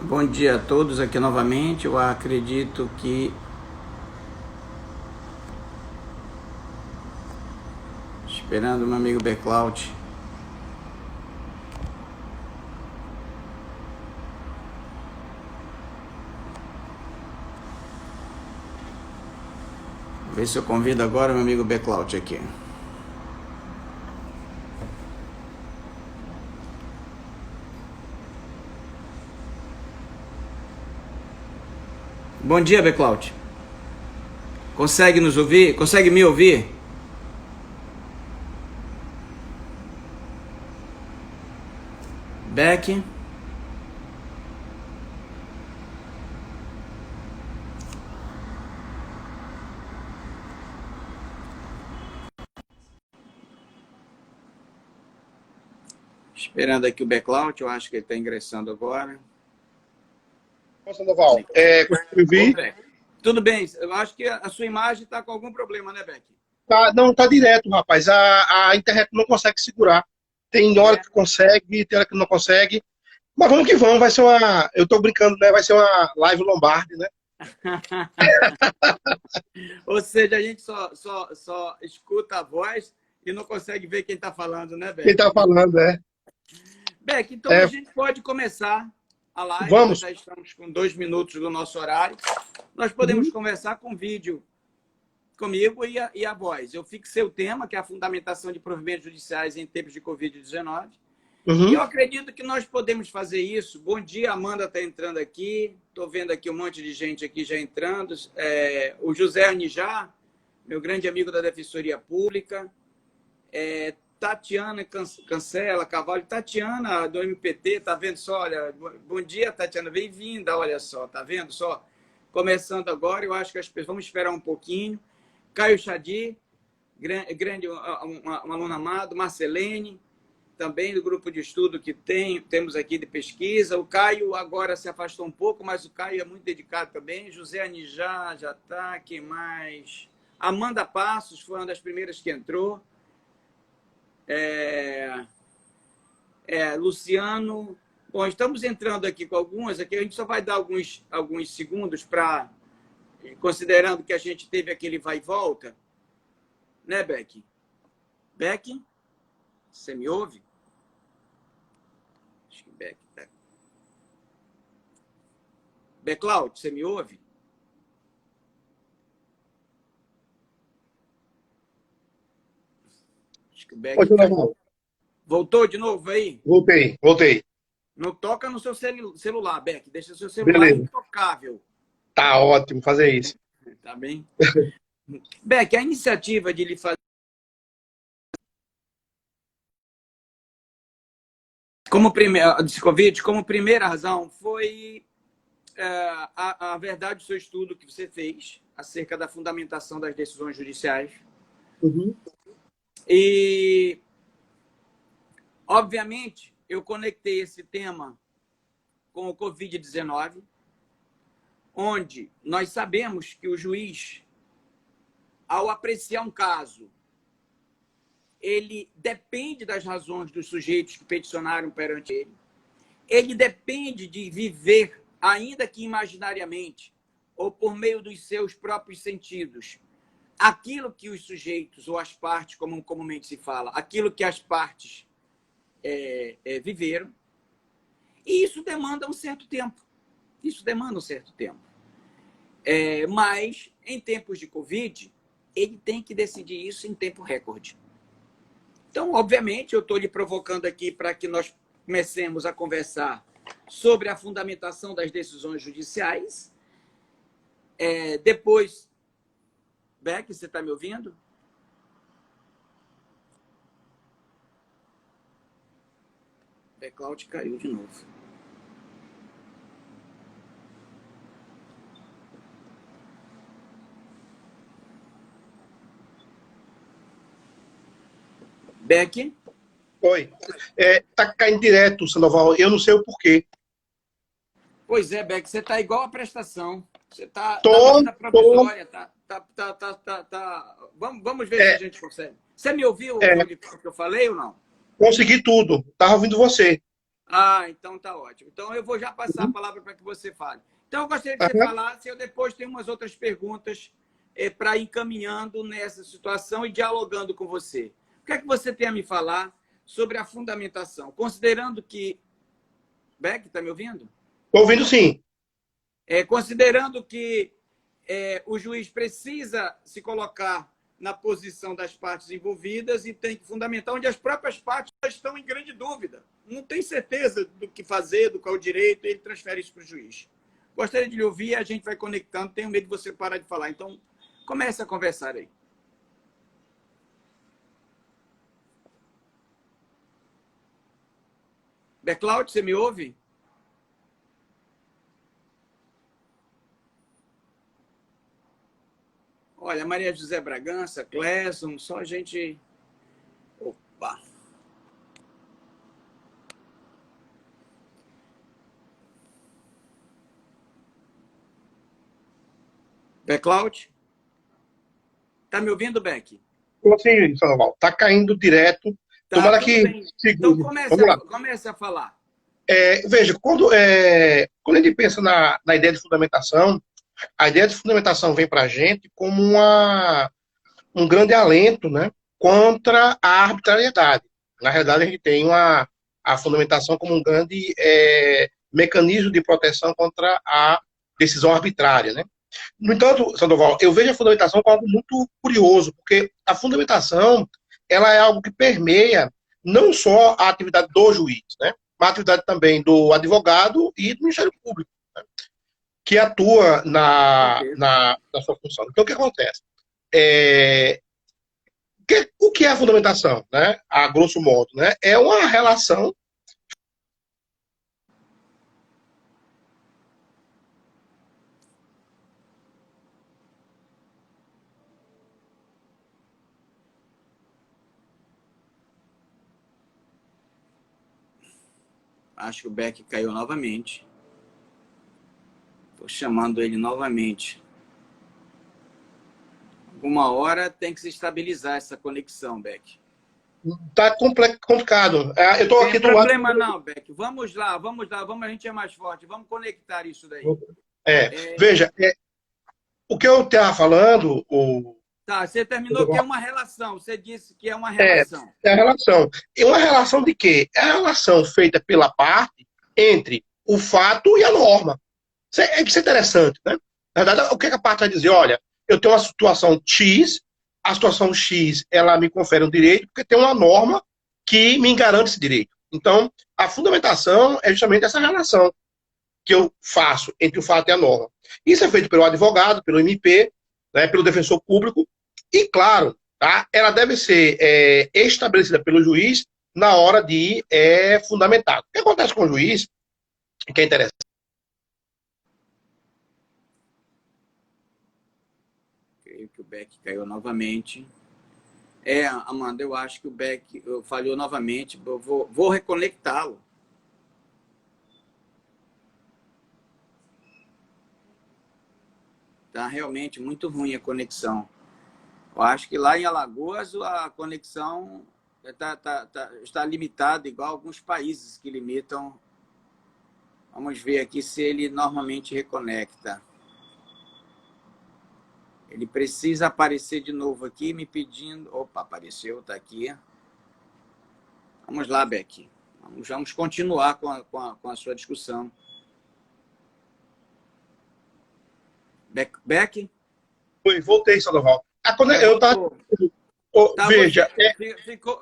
Bom dia a todos aqui novamente. Eu acredito que. Esperando o meu amigo Beclout. Vou ver se eu convido agora o meu amigo Beclout aqui. Bom dia, Beclout. Consegue nos ouvir? Consegue me ouvir? Beck. Esperando aqui o Beclout, eu acho que ele está ingressando agora. Sandoval, consegue Ô, ouvir? Beck. Tudo bem, eu acho que a sua imagem está com algum problema, né, Beck? Tá, não, tá direto, rapaz. A internet não consegue segurar. Tem hora É. que consegue, tem hora que não consegue. Mas vamos que vamos, vai ser uma. Eu tô brincando, né? Vai ser uma live Lombardi, né? Ou seja, a gente só escuta a voz e não consegue ver quem está falando, né, Quem Beck? tá falando, é. Beck, então a É, gente pode começar a live. Nós vamos. já estamos com 2 minutos do nosso horário. Nós podemos Uhum, conversar com vídeo comigo e a voz. Eu fixei o tema, que é a fundamentação de provimentos judiciais em tempos de Covid-19. E eu uhum. acredito que nós podemos fazer isso. Bom dia, Amanda está entrando aqui. Estou vendo aqui um monte de gente aqui já entrando. O José Anijá, meu grande amigo da Defensoria Pública. Tatiana Cancela Cavalho. Tatiana, do MPT, tá vendo só? Olha, bom dia, Tatiana, bem-vinda, olha só, tá vendo só? Começando agora, eu acho que as pessoas, vamos esperar um pouquinho. Caio Chadi, grande, um aluno amado, Marcelene, também do grupo de estudo que temos aqui de pesquisa. O Caio agora se afastou um pouco, mas o Caio é muito dedicado também. José Anijá já está, quem mais? Amanda Passos foi uma das primeiras que entrou. Luciano. Bom, estamos entrando aqui com algumas, aqui a gente só vai dar alguns segundos para, considerando que a gente teve aquele vai e volta, né, Beck? Beck, você me ouve? Acho que Beck tá. Beclout, você me ouve? Acho que o Oi, Beck caiu. Sandoval. Voltou de novo aí? Voltei. Não toca no seu celular, Beck. Deixa o seu celular Beleza. intocável. Tá ótimo fazer isso. Tá bem? Beck, a iniciativa de lhe fazer desse convite, como primeira razão, foi a verdade do seu estudo que você fez acerca da fundamentação das decisões judiciais. Uhum. E, obviamente, eu conectei esse tema com o Covid-19, onde nós sabemos que o juiz, ao apreciar um caso, ele depende das razões dos sujeitos que peticionaram perante ele, ele depende de viver, ainda que imaginariamente, ou por meio dos seus próprios sentidos, aquilo que os sujeitos, ou as partes, como comumente se fala, aquilo que as partes viveram. E isso demanda um certo tempo. Mas, em tempos de Covid, ele tem que decidir isso em tempo recorde. Então, obviamente, eu estou lhe provocando aqui para que nós comecemos a conversar sobre a fundamentação das decisões judiciais. Depois, Beck, você está me ouvindo? Beclout caiu de novo. Beck? Oi. Tá caindo direto, Sandoval. Eu não sei o porquê. Pois é, Beck, você está igual a prestação. Você está na Tô, medida tô. provisória. Vamos ver se a gente consegue. Você me ouviu É, o que eu falei ou não? consegui tudo. Tava ouvindo você. Ah, então tá ótimo. Então eu vou já passar a palavra para que você fale. Então eu gostaria que você Aham. falasse, eu depois tenho umas outras perguntas para ir encaminhando nessa situação e dialogando com você. O que é que você tem a me falar sobre a fundamentação? Considerando que... Beck, está me ouvindo? Tô ouvindo sim. Considerando que o juiz precisa se colocar na posição das partes envolvidas e tem que fundamentar onde as próprias partes estão em grande dúvida. Não tem certeza do que fazer, do qual o direito, ele transfere isso para o juiz. Gostaria de lhe ouvir, a gente vai conectando, tenho medo de você parar de falar. Então, comece a conversar aí. Beclaud, você me ouve? Olha, Maria José Bragança, Clesson, só gente... Opa! Beclaud? Tá me ouvindo, Beck? Tô assim, Sandoval. Tá caindo direto. Tá, Tomara tudo que bem. Então segure. Vamos lá. comece a falar. Veja, quando a gente pensa na ideia de fundamentação, a ideia de fundamentação vem para a gente como um grande alento, né, contra a arbitrariedade. Na realidade, a gente tem a fundamentação como um grande mecanismo de proteção contra a decisão arbitrária, né? No entanto, Sandoval, eu vejo a fundamentação como algo muito curioso, porque a fundamentação ela é algo que permeia não só a atividade do juiz, né, mas a atividade também do advogado e do Ministério Público, né, que atua na sua função. Então, o que acontece? É, o que é a fundamentação, né? A grosso modo, né? É uma relação. Acho que o Beck caiu novamente. Estou chamando ele novamente. Alguma hora tem que se estabilizar essa conexão, Beck. Tá complicado. Eu estou Tem aqui do lado. problema não, Beck. Vamos lá, a gente é mais forte. Vamos conectar isso daí. Veja, o que eu estava falando, Tá, você terminou que é uma relação. Você disse que é uma é, relação. é a relação. E uma relação de quê? É a relação feita pela parte entre o fato e a norma. Isso é interessante, né? Na verdade, o que a parte vai dizer? Olha, eu tenho uma situação X, a situação X, ela me confere um direito, porque tem uma norma que me garante esse direito. Então, a fundamentação é justamente essa relação que eu faço entre o fato e a norma. Isso é feito pelo advogado, pelo MP, né, pelo defensor público, e, claro, tá, ela deve ser estabelecida pelo juiz na hora de fundamentar. O que acontece com o juiz, que é interessante. Creio que o Beck caiu novamente. Amanda, eu acho que o Beck falhou novamente. Eu vou reconectá-lo. Tá realmente muito ruim a conexão. Eu acho que lá em Alagoas a conexão está limitada, igual alguns países que limitam. Vamos ver aqui se ele normalmente reconecta. Ele precisa aparecer de novo aqui, me pedindo... Opa, apareceu, está aqui. Vamos lá, Beck. Vamos continuar com a sua discussão. Beck? Oi, voltei, Sandoval. Eu tava... Veja...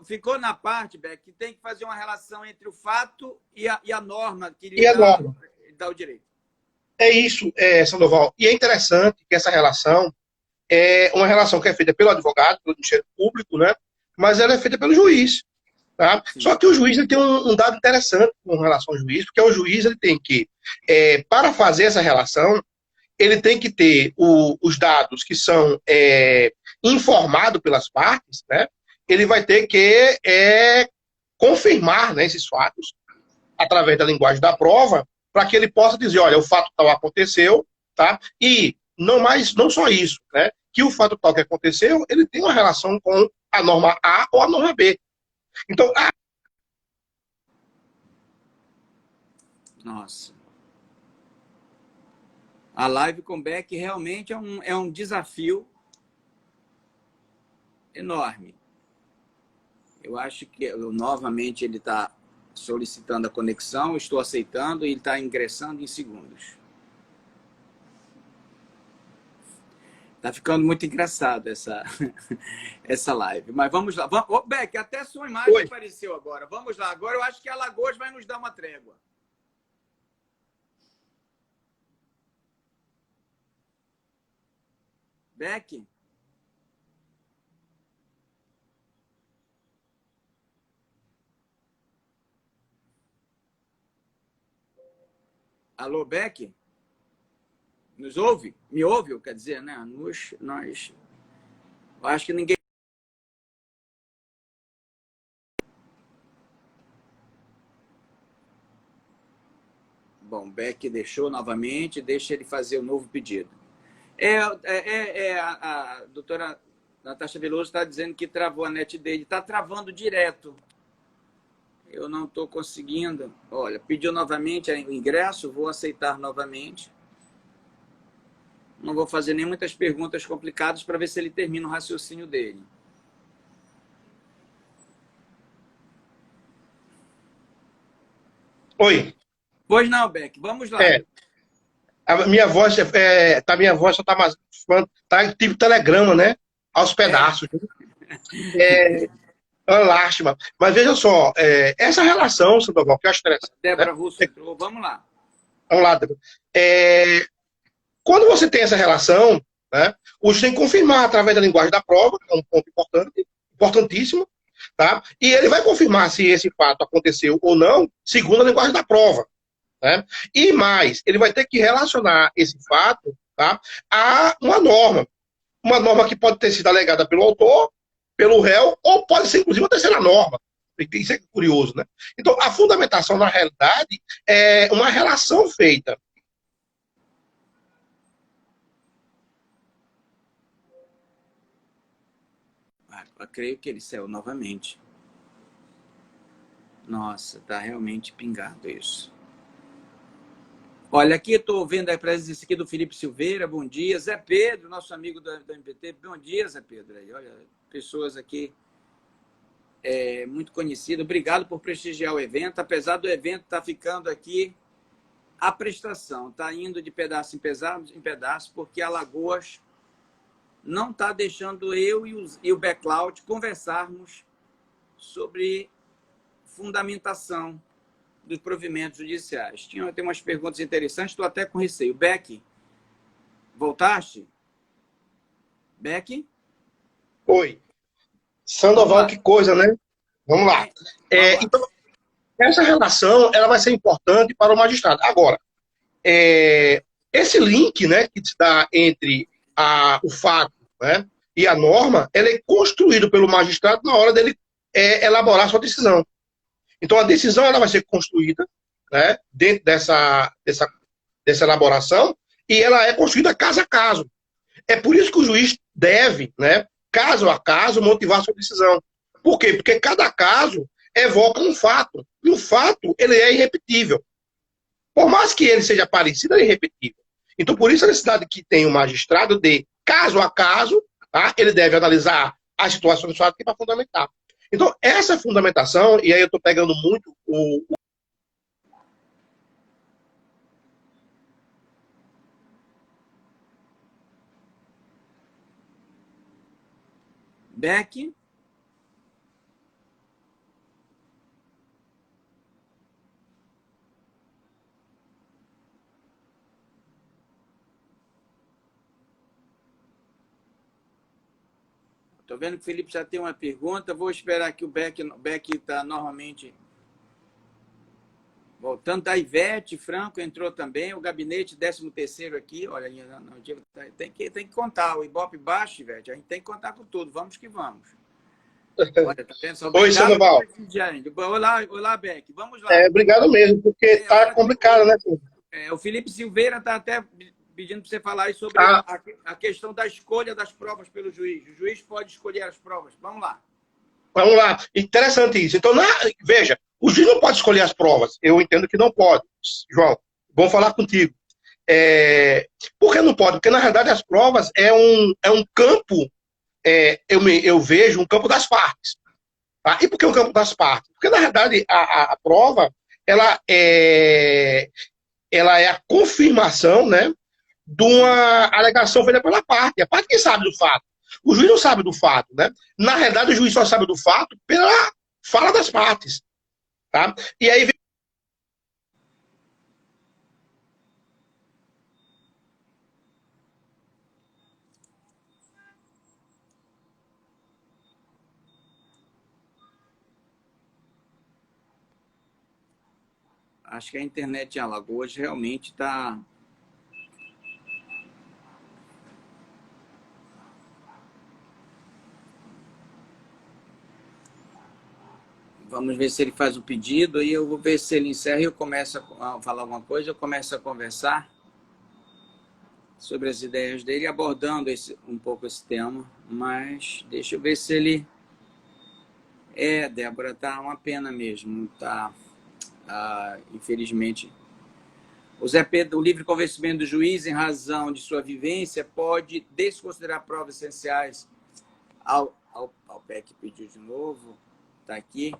Ficou na parte, Beck, que tem que fazer uma relação entre o fato e a norma que lhe dá o direito. É isso, Sandoval. E é interessante que essa relação é uma relação que é feita pelo advogado, pelo Ministério Público, né? Mas ela é feita pelo juiz. Tá? Só que o juiz ele tem um dado interessante com relação ao juiz, porque o juiz ele tem que, para fazer essa relação, ele tem que ter os dados que são informados pelas partes, né? Ele vai ter que confirmar, né, esses fatos através da linguagem da prova, para que ele possa dizer, olha, o fato tal aconteceu, tá? E não só isso, né? Que o fato tal que aconteceu, ele tem uma relação com a norma A ou a norma B. Então, Nossa. A live com Beck realmente é um desafio enorme. Eu acho que, novamente, ele está solicitando a conexão, estou aceitando e ele está ingressando em segundos. Está ficando muito engraçado essa live. Mas vamos lá. Ô, Beck, até sua imagem apareceu agora. Vamos lá. Agora eu acho que a Alagoas vai nos dar uma trégua. Beck? Alô, Beck? Nos ouve? Me ouve, quer dizer, né? Nós... Eu acho que ninguém... Bom, Beck deixou novamente, deixa ele fazer o novo pedido. A doutora Natasha Veloso está dizendo que travou a net dele. Está travando direto. Eu não estou conseguindo. Olha, pediu novamente o ingresso, vou aceitar novamente. Não vou fazer nem muitas perguntas complicadas para ver se ele termina o raciocínio dele. Oi. Pois não, Beck, vamos lá. A minha voz, minha voz só tá tipo telegrama, né? Aos pedaços. É uma lástima. Mas veja só, essa relação, Sandoval, que eu acho interessante. Débora Russo entrou, vamos lá. Vamos lá, Débora. Quando você tem essa relação, né, o tem que confirmar através da linguagem da prova, que é um ponto importante, importantíssimo, tá? E ele vai confirmar se esse fato aconteceu ou não, segundo a linguagem da prova. Né? E mais, ele vai ter que relacionar esse fato, tá, a uma norma que pode ter sido alegada pelo autor, pelo réu, ou pode ser, inclusive, uma terceira norma. Isso é curioso, né? Então, a fundamentação, na realidade, é uma relação feita. Eu creio que ele saiu novamente. Nossa, tá realmente pingado isso. Olha, aqui estou vendo a presença aqui do Felipe Silveira, bom dia. Zé Pedro, nosso amigo do MPT, bom dia, Zé Pedro. Olha, pessoas aqui muito conhecidas. Obrigado por prestigiar o evento, apesar do evento estar ficando aqui, a prestação está indo de pedaço em pedaço, porque Alagoas não está deixando eu e o Backcloud conversarmos sobre fundamentação dos provimentos judiciais. Tem umas perguntas interessantes, estou até com receio. Beck, voltaste? Beck? Oi. Sandoval, que coisa, né? Vamos lá. Então, essa relação ela vai ser importante para o magistrado. Agora, esse link, né, que se dá entre o fato, né, e a norma, ela é construído pelo magistrado na hora dele elaborar sua decisão. Então, a decisão ela vai ser construída, né, dentro dessa elaboração, e ela é construída caso a caso. É por isso que o juiz deve, né, caso a caso, motivar sua decisão. Por quê? Porque cada caso evoca um fato, e o fato ele é irrepetível. Por mais que ele seja parecido, ele é irrepetível. Então, por isso a necessidade que tem o magistrado de, caso a caso, tá, ele deve analisar a situação do fato para fundamentar. Então, essa fundamentação, e aí eu estou pegando muito Beck? Estou vendo que o Felipe já tem uma pergunta. Vou esperar que o Beck está normalmente voltando. A Ivete Franco entrou também. O gabinete 13º aqui. Olha, tem que contar. O Ibope baixo, Ivete. A gente tem que contar com tudo. Vamos que vamos. Olha, tá vendo? Oi, Sandoval. Olá, Beck. Vamos lá. Obrigado mesmo, porque está complicado, né? O Felipe Silveira está até pedindo para você falar aí sobre a questão da escolha das provas pelo juiz. O juiz pode escolher as provas. Vamos lá. Vamos lá. Interessante isso. Então, veja, O juiz não pode escolher as provas. Eu entendo que não pode. João, vamos falar contigo. Por que não pode? Porque, na realidade, as provas é um campo, eu vejo um campo das partes. Tá? E por que o campo das partes? Porque, na realidade, a prova, ela é a confirmação, né, de uma alegação feita pela parte. A parte que sabe do fato. O juiz não sabe do fato, né? Na realidade, o juiz só sabe do fato pela fala das partes. Tá? E aí Acho que a internet em Alagoas realmente está... Vamos ver se ele faz o pedido, aí eu vou ver se ele encerra e eu começo a falar alguma coisa, eu começo a conversar sobre as ideias dele, abordando um pouco esse tema, mas deixa eu ver se ele... Débora, tá uma pena mesmo, tá... infelizmente. O Zé Pedro, o livre convencimento do juiz, em razão de sua vivência, pode desconsiderar provas essenciais ao PEC pediu de novo, está aqui.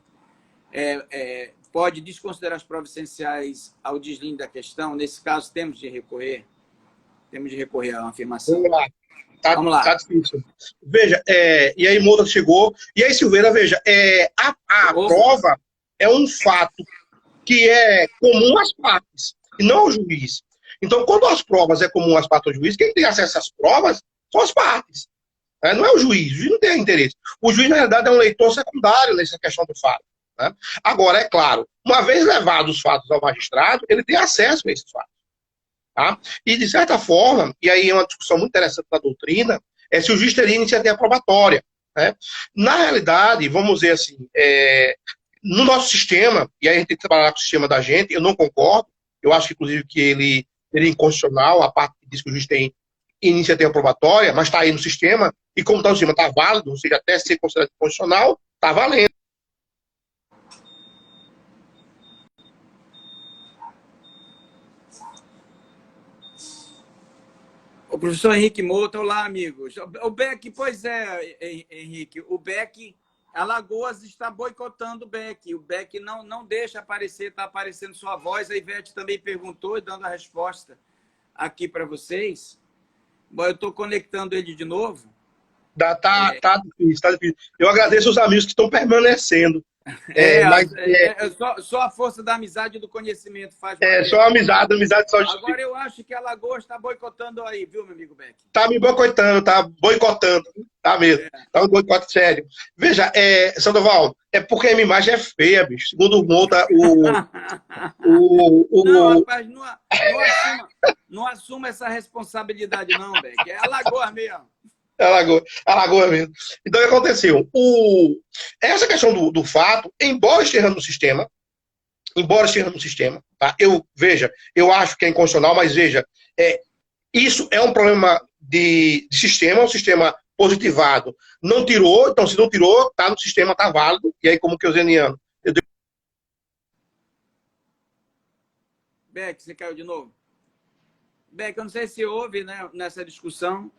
Pode desconsiderar as provas essenciais ao deslinde da questão. Nesse caso, temos de recorrer a uma afirmação. vamos lá. Vamos lá. Tá difícil. Veja, e aí Moura chegou. E aí, Silveira, veja, a prova é um fato que é comum às partes, e não ao juiz. Então, quando as provas é comum às partes ao juiz, quem tem acesso às provas são as partes. Né? Não é o juiz não tem interesse. O juiz, na verdade, é um leitor secundário nessa questão do fato. Né? Agora, é claro, uma vez levados os fatos ao magistrado, ele tem acesso a esses fatos. Tá? E, de certa forma, e aí é uma discussão muito interessante da doutrina, é se o juiz teria iniciativa probatória. Né? Na realidade, vamos dizer assim, no nosso sistema, e aí a gente tem que trabalhar com o sistema da gente, eu não concordo, eu acho, inclusive, que ele seria inconstitucional, a parte que diz que o juiz tem iniciativa probatória, mas está aí no sistema, e como está no sistema, está válido, ou seja, até ser considerado inconstitucional, está valendo. O professor Henrique Mouto, olá, amigos. O BEC, pois é, Henrique, o BEC, Alagoas está boicotando o BEC. O BEC não deixa aparecer, está aparecendo sua voz. A Ivete também perguntou, dando a resposta aqui para vocês. Bom, eu estou conectando ele de novo. Tá difícil, tá difícil. Eu agradeço os amigos que estão permanecendo. Só a força da amizade e do conhecimento faz. Só amizade só. Agora eu acho que a Alagoas está boicotando aí, viu, meu amigo Beck? Tá me boicotando, tá boicotando. Tá mesmo. Tá um boicote sério. Veja, Sandoval, é porque a minha imagem é feia, bicho. Segundo o Monta, Não, rapaz, não assuma essa responsabilidade, não, Beck. É Alagoas mesmo. Alagoas mesmo. Então, o que aconteceu? Essa questão do fato, embora esteja no sistema, tá? Eu acho que é inconstitucional, mas veja, isso é um problema de sistema, um sistema positivado. Não tirou, então se não tirou, tá no sistema, tá válido, e aí como que o Zeniano... Beck, você caiu de novo? Beck, eu não sei se houve, né, nessa discussão.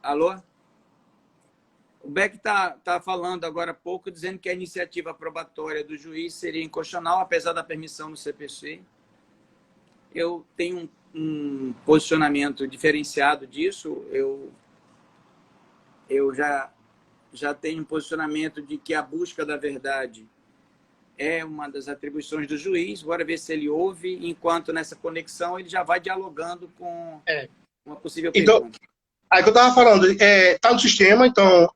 Alô? O Beck está falando agora há pouco, dizendo que a iniciativa probatória do juiz seria inconstitucional, apesar da permissão do CPC. Eu tenho um posicionamento diferenciado disso. Eu já tenho um posicionamento de que a busca da verdade é uma das atribuições do juiz. Bora ver se ele ouve, enquanto nessa conexão ele já vai dialogando com uma possível pergunta. Aí que eu estava falando, tá no sistema, então,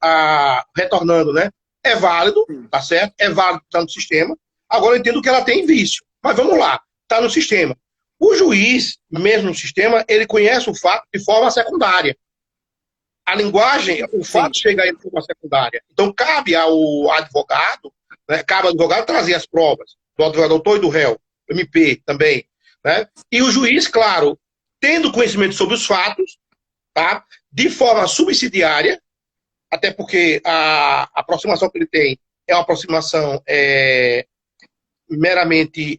retornando, né? É válido, tá certo? É válido estar no sistema. Agora eu entendo que ela tem vício. Mas vamos lá, tá no sistema. O juiz, mesmo no sistema, ele conhece o fato de forma secundária. A linguagem, o fato chega a ele de forma secundária. Então, cabe ao advogado, né? Cabe ao advogado trazer as provas, do advogado autor e do réu, MP também, né? E o juiz, claro, tendo conhecimento sobre os fatos, tá? De forma subsidiária, até porque a aproximação que ele tem é uma aproximação meramente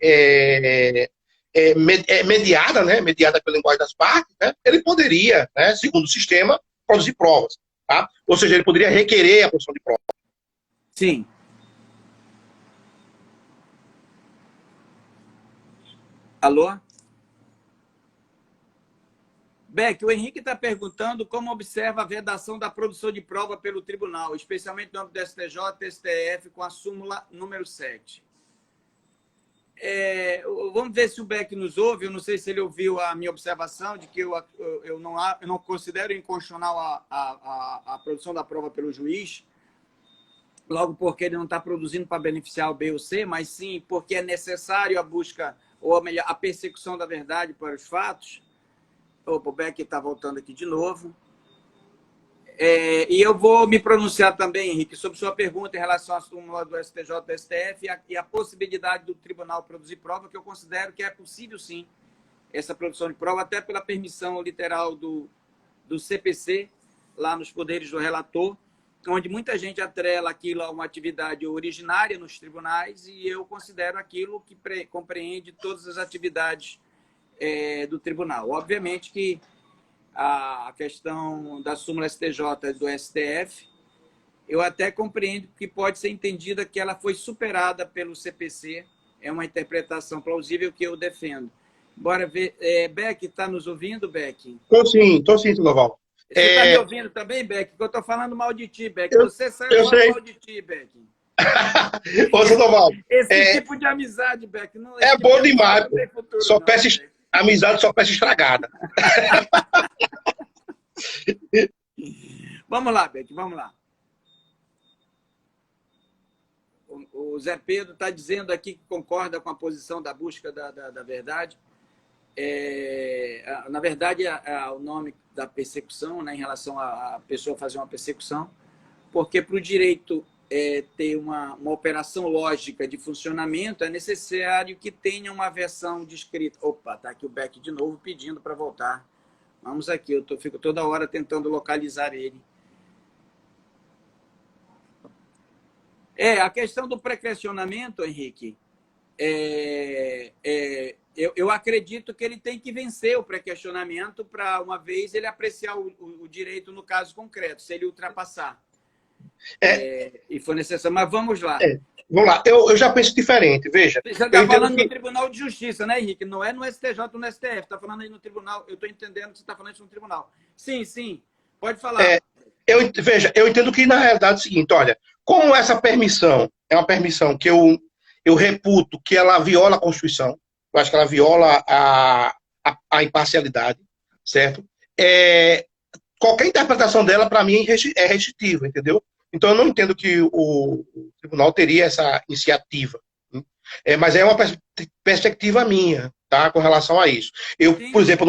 mediada, né? Mediada pela linguagem das partes, né? Ele poderia, né, segundo o sistema, produzir provas. Tá? Ou seja, ele poderia requerer a produção de provas. Sim. Alô? Beck, o Henrique está perguntando como observa a vedação da produção de prova pelo tribunal, especialmente no âmbito do STJ e STF, com a súmula número 7. Vamos ver se o Beck nos ouve. Eu não sei se ele ouviu a minha observação de que eu não considero inconstitucional a produção da prova pelo juiz, logo porque ele não está produzindo para beneficiar o B ou C, mas sim porque é necessário a busca, ou melhor, a persecução da verdade para os fatos. Opa, o Beck está voltando aqui de novo. E eu vou me pronunciar também, Henrique, sobre sua pergunta em relação à súmula do STJ e do STF e a possibilidade do tribunal produzir prova, que eu considero que é possível, sim, essa produção de prova, até pela permissão literal do CPC, lá nos poderes do relator, onde muita gente atrela aquilo a uma atividade originária nos tribunais, e eu considero aquilo que compreende todas as atividades do tribunal. Obviamente que a questão da súmula STJ e do STF, eu até compreendo que pode ser entendida que ela foi superada pelo CPC, é uma interpretação plausível que eu defendo. Bora ver. Beck, está nos ouvindo, Beck? Estou sim, Loval. Você está me ouvindo também, Beck? Que eu estou falando mal de ti, Beck. Você saiu eu sei. mal de ti, Beck. Ô, Loval. Esse tipo de amizade, Beck. Não, É bom demais. Não tem futuro, só não, peça, amizade só peça estragada. Vamos lá, Beck, vamos lá. O Zé Pedro está dizendo aqui que concorda com a posição da busca da verdade. Na verdade, o nome da persecução, né, em relação à pessoa fazer uma persecução, porque para o direito ter uma operação lógica de funcionamento, é necessário que tenha uma versão descrita. Opa, está aqui o Beck de novo pedindo para voltar. Vamos aqui, eu fico toda hora tentando localizar ele. A questão do pré-questionamento, Henrique, eu acredito que ele tem que vencer o pré-questionamento para, uma vez, ele apreciar o direito no caso concreto, se ele ultrapassar. E for necessário. Mas vamos lá. Vamos lá. Eu já penso diferente, veja. Você está falando no Tribunal de Justiça, né, Henrique? Não é no STJ ou no STF. Está falando aí no tribunal. Eu estou entendendo que você está falando isso no tribunal. Sim, sim. Pode falar. Veja, eu entendo que, na realidade, é o seguinte, olha, como essa permissão é uma permissão que eu reputo que ela viola a Constituição, eu acho que ela viola a imparcialidade, certo? Qualquer interpretação dela, para mim, é restritiva, entendeu? Então, eu não entendo que o tribunal teria essa iniciativa. Mas é uma perspectiva minha, tá, com relação a isso. Eu, sim, por exemplo,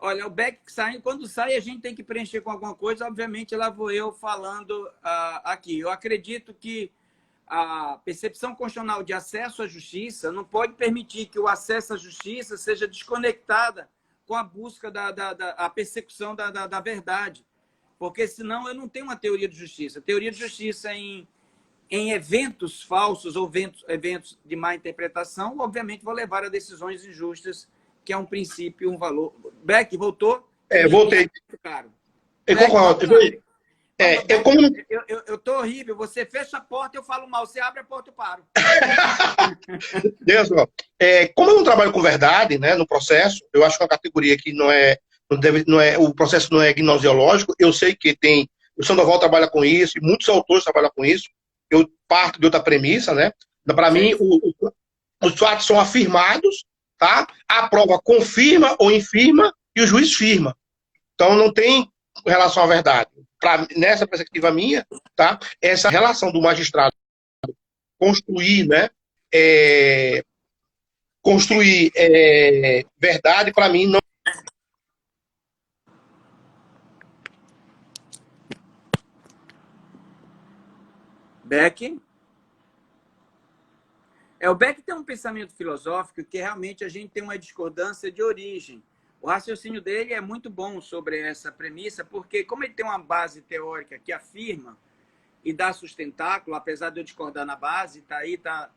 Olha, o Beck quando sai, a gente tem que preencher com alguma coisa. Obviamente, lá vou eu falando aqui. Eu acredito que a percepção constitucional de acesso à justiça não pode permitir que o acesso à justiça seja desconectada com a busca a persecução da verdade. Porque, senão, eu não tenho uma teoria de justiça. A teoria de justiça em eventos falsos ou eventos de má interpretação, obviamente, vou levar a decisões injustas, que é um princípio, um valor. Beck, voltou? Voltei. Eu concordo. Eu tô horrível. Você fecha a porta, eu falo mal. Você abre a porta, eu paro. Deus, como eu não trabalho com verdade, né, no processo, eu acho que é uma categoria que o processo não é gnoseológico. Eu sei que o Sandoval trabalha com isso, e muitos autores trabalham com isso. Eu parto de outra premissa, né? Para mim, os fatos são afirmados, tá? A prova confirma ou infirma e o juiz firma. Então, não tem relação à verdade. Nessa perspectiva minha, tá? Essa relação do magistrado construir, né? Construir verdade, para mim, não. Beck? O Beck tem um pensamento filosófico que realmente a gente tem uma discordância de origem. O raciocínio dele é muito bom sobre essa premissa, porque como ele tem uma base teórica que afirma e dá sustentáculo, apesar de eu discordar na base, tá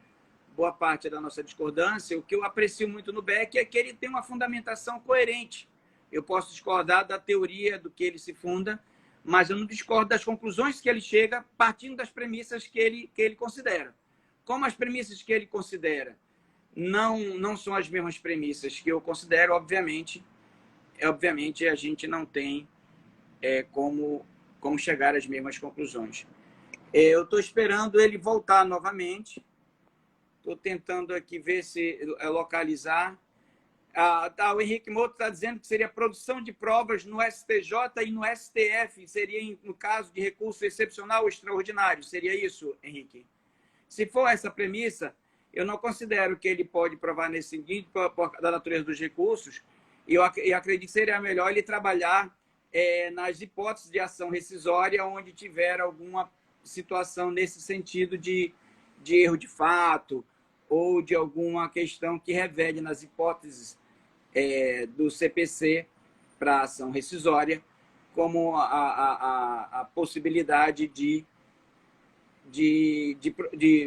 boa parte da nossa discordância, o que eu aprecio muito no Beck é que ele tem uma fundamentação coerente. Eu posso discordar da teoria do que ele se funda, mas eu não discordo das conclusões que ele chega partindo das premissas que ele considera. Como as premissas que ele considera não são as mesmas premissas que eu considero, obviamente a gente não tem como chegar às mesmas conclusões. Eu estou esperando ele voltar novamente. Estou tentando aqui ver se localizar. O Henrique Moto está dizendo que seria produção de provas no STJ e no STF. Seria no caso de recurso excepcional ou extraordinário. Seria isso, Henrique? Se for essa premissa, eu não considero que ele pode provar nesse sentido, da natureza dos recursos, e eu acredito que seria melhor ele trabalhar nas hipóteses de ação rescisória, onde tiver alguma situação nesse sentido de erro de fato ou de alguma questão que revele nas hipóteses do CPC para ação rescisória, como a possibilidade de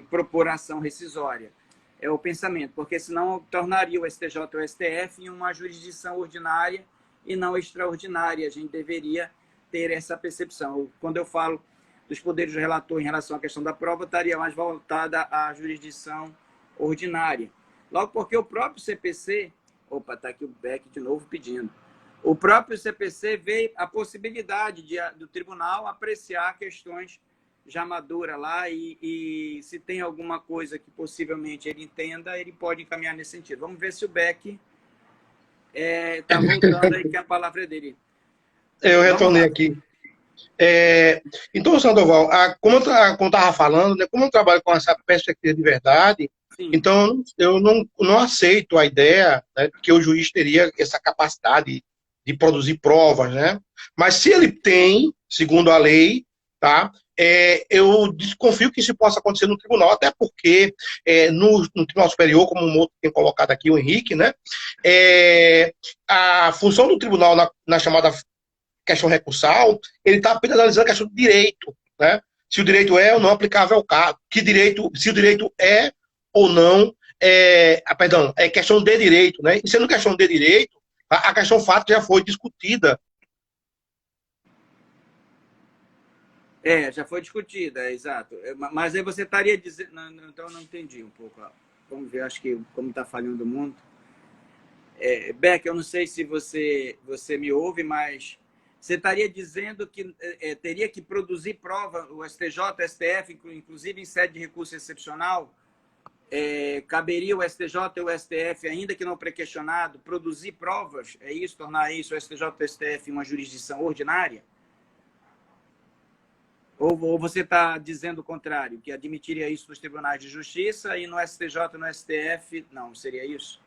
propor ação rescisória. É o pensamento, porque senão tornaria o STJ ou o STF em uma jurisdição ordinária e não extraordinária. A gente deveria ter essa percepção. Quando eu falo dos poderes do relator em relação à questão da prova, estaria mais voltada à jurisdição ordinária. Logo porque o próprio CPC... Opa, está aqui o Beck de novo pedindo. O próprio CPC vê a possibilidade do tribunal apreciar questões já maduras lá e se tem alguma coisa que possivelmente ele entenda, ele pode encaminhar nesse sentido. Vamos ver se o Beck está voltando aí, que a palavra é dele. Eu retornei aqui. Então, Sandoval, como eu estava falando, né, como eu trabalho com essa perspectiva de verdade, sim, então eu não aceito a ideia, né, que o juiz teria essa capacidade de produzir provas, né? Mas se ele tem, segundo a lei, tá, eu desconfio que isso possa acontecer no tribunal, até porque no Tribunal Superior, como o outro tem colocado aqui, o Henrique, né, a função do tribunal na chamada questão recursal, ele está apenas analisando a questão do direito, né? Se o direito é ou não aplicável ao caso, se o direito é ou não, perdão, é questão de direito, né? E sendo questão de direito, a questão fática já foi discutida. Já foi discutida, exato. Mas aí você estaria dizendo... Não, então eu não entendi um pouco. Vamos ver, acho que como está falhando o mundo. Beck, eu não sei se você me ouve, mas você estaria dizendo que teria que produzir prova, o STJ, o STF, inclusive em sede de recurso excepcional, caberia o STJ ou o STF, ainda que não pré-questionado, produzir provas, é isso, tornar isso o STJ ou o STF uma jurisdição ordinária? Ou você está dizendo o contrário, que admitiria isso nos tribunais de justiça e no STJ e no STF, não, seria isso?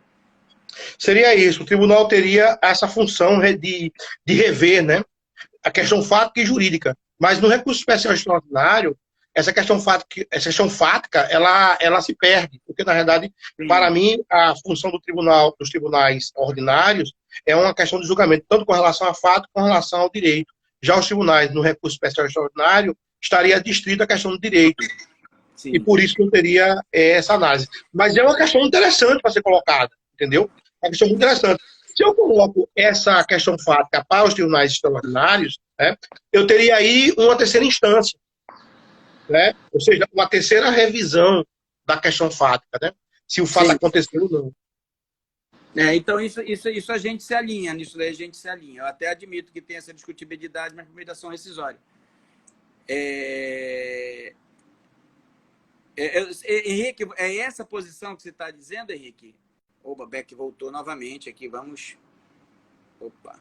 Seria isso, o tribunal teria essa função de rever, né, a questão fática e jurídica, mas no recurso especial extraordinário, essa questão fática, ela se perde, porque, na verdade, sim, para mim, a função dos tribunais ordinários é uma questão de julgamento, tanto com relação a fato, com relação ao direito. Já os tribunais, no recurso especial extraordinário, estaria distrito a questão do direito. Sim. E por isso não teria essa análise. Mas é uma questão interessante para ser colocada, entendeu? É uma questão muito interessante. Se eu coloco essa questão fática para os tribunais extraordinários, né, eu teria aí uma terceira instância, né? Ou seja, uma terceira revisão da questão fática, né? Se o fato, sim, aconteceu ou não. Então, isso a gente se alinha, nisso daí a gente se alinha. Eu até admito que tem essa discutibilidade, mas por meio da ação rescisória. Henrique, é essa posição que você está dizendo, Henrique? Opa, Beck voltou novamente aqui, vamos... Opa.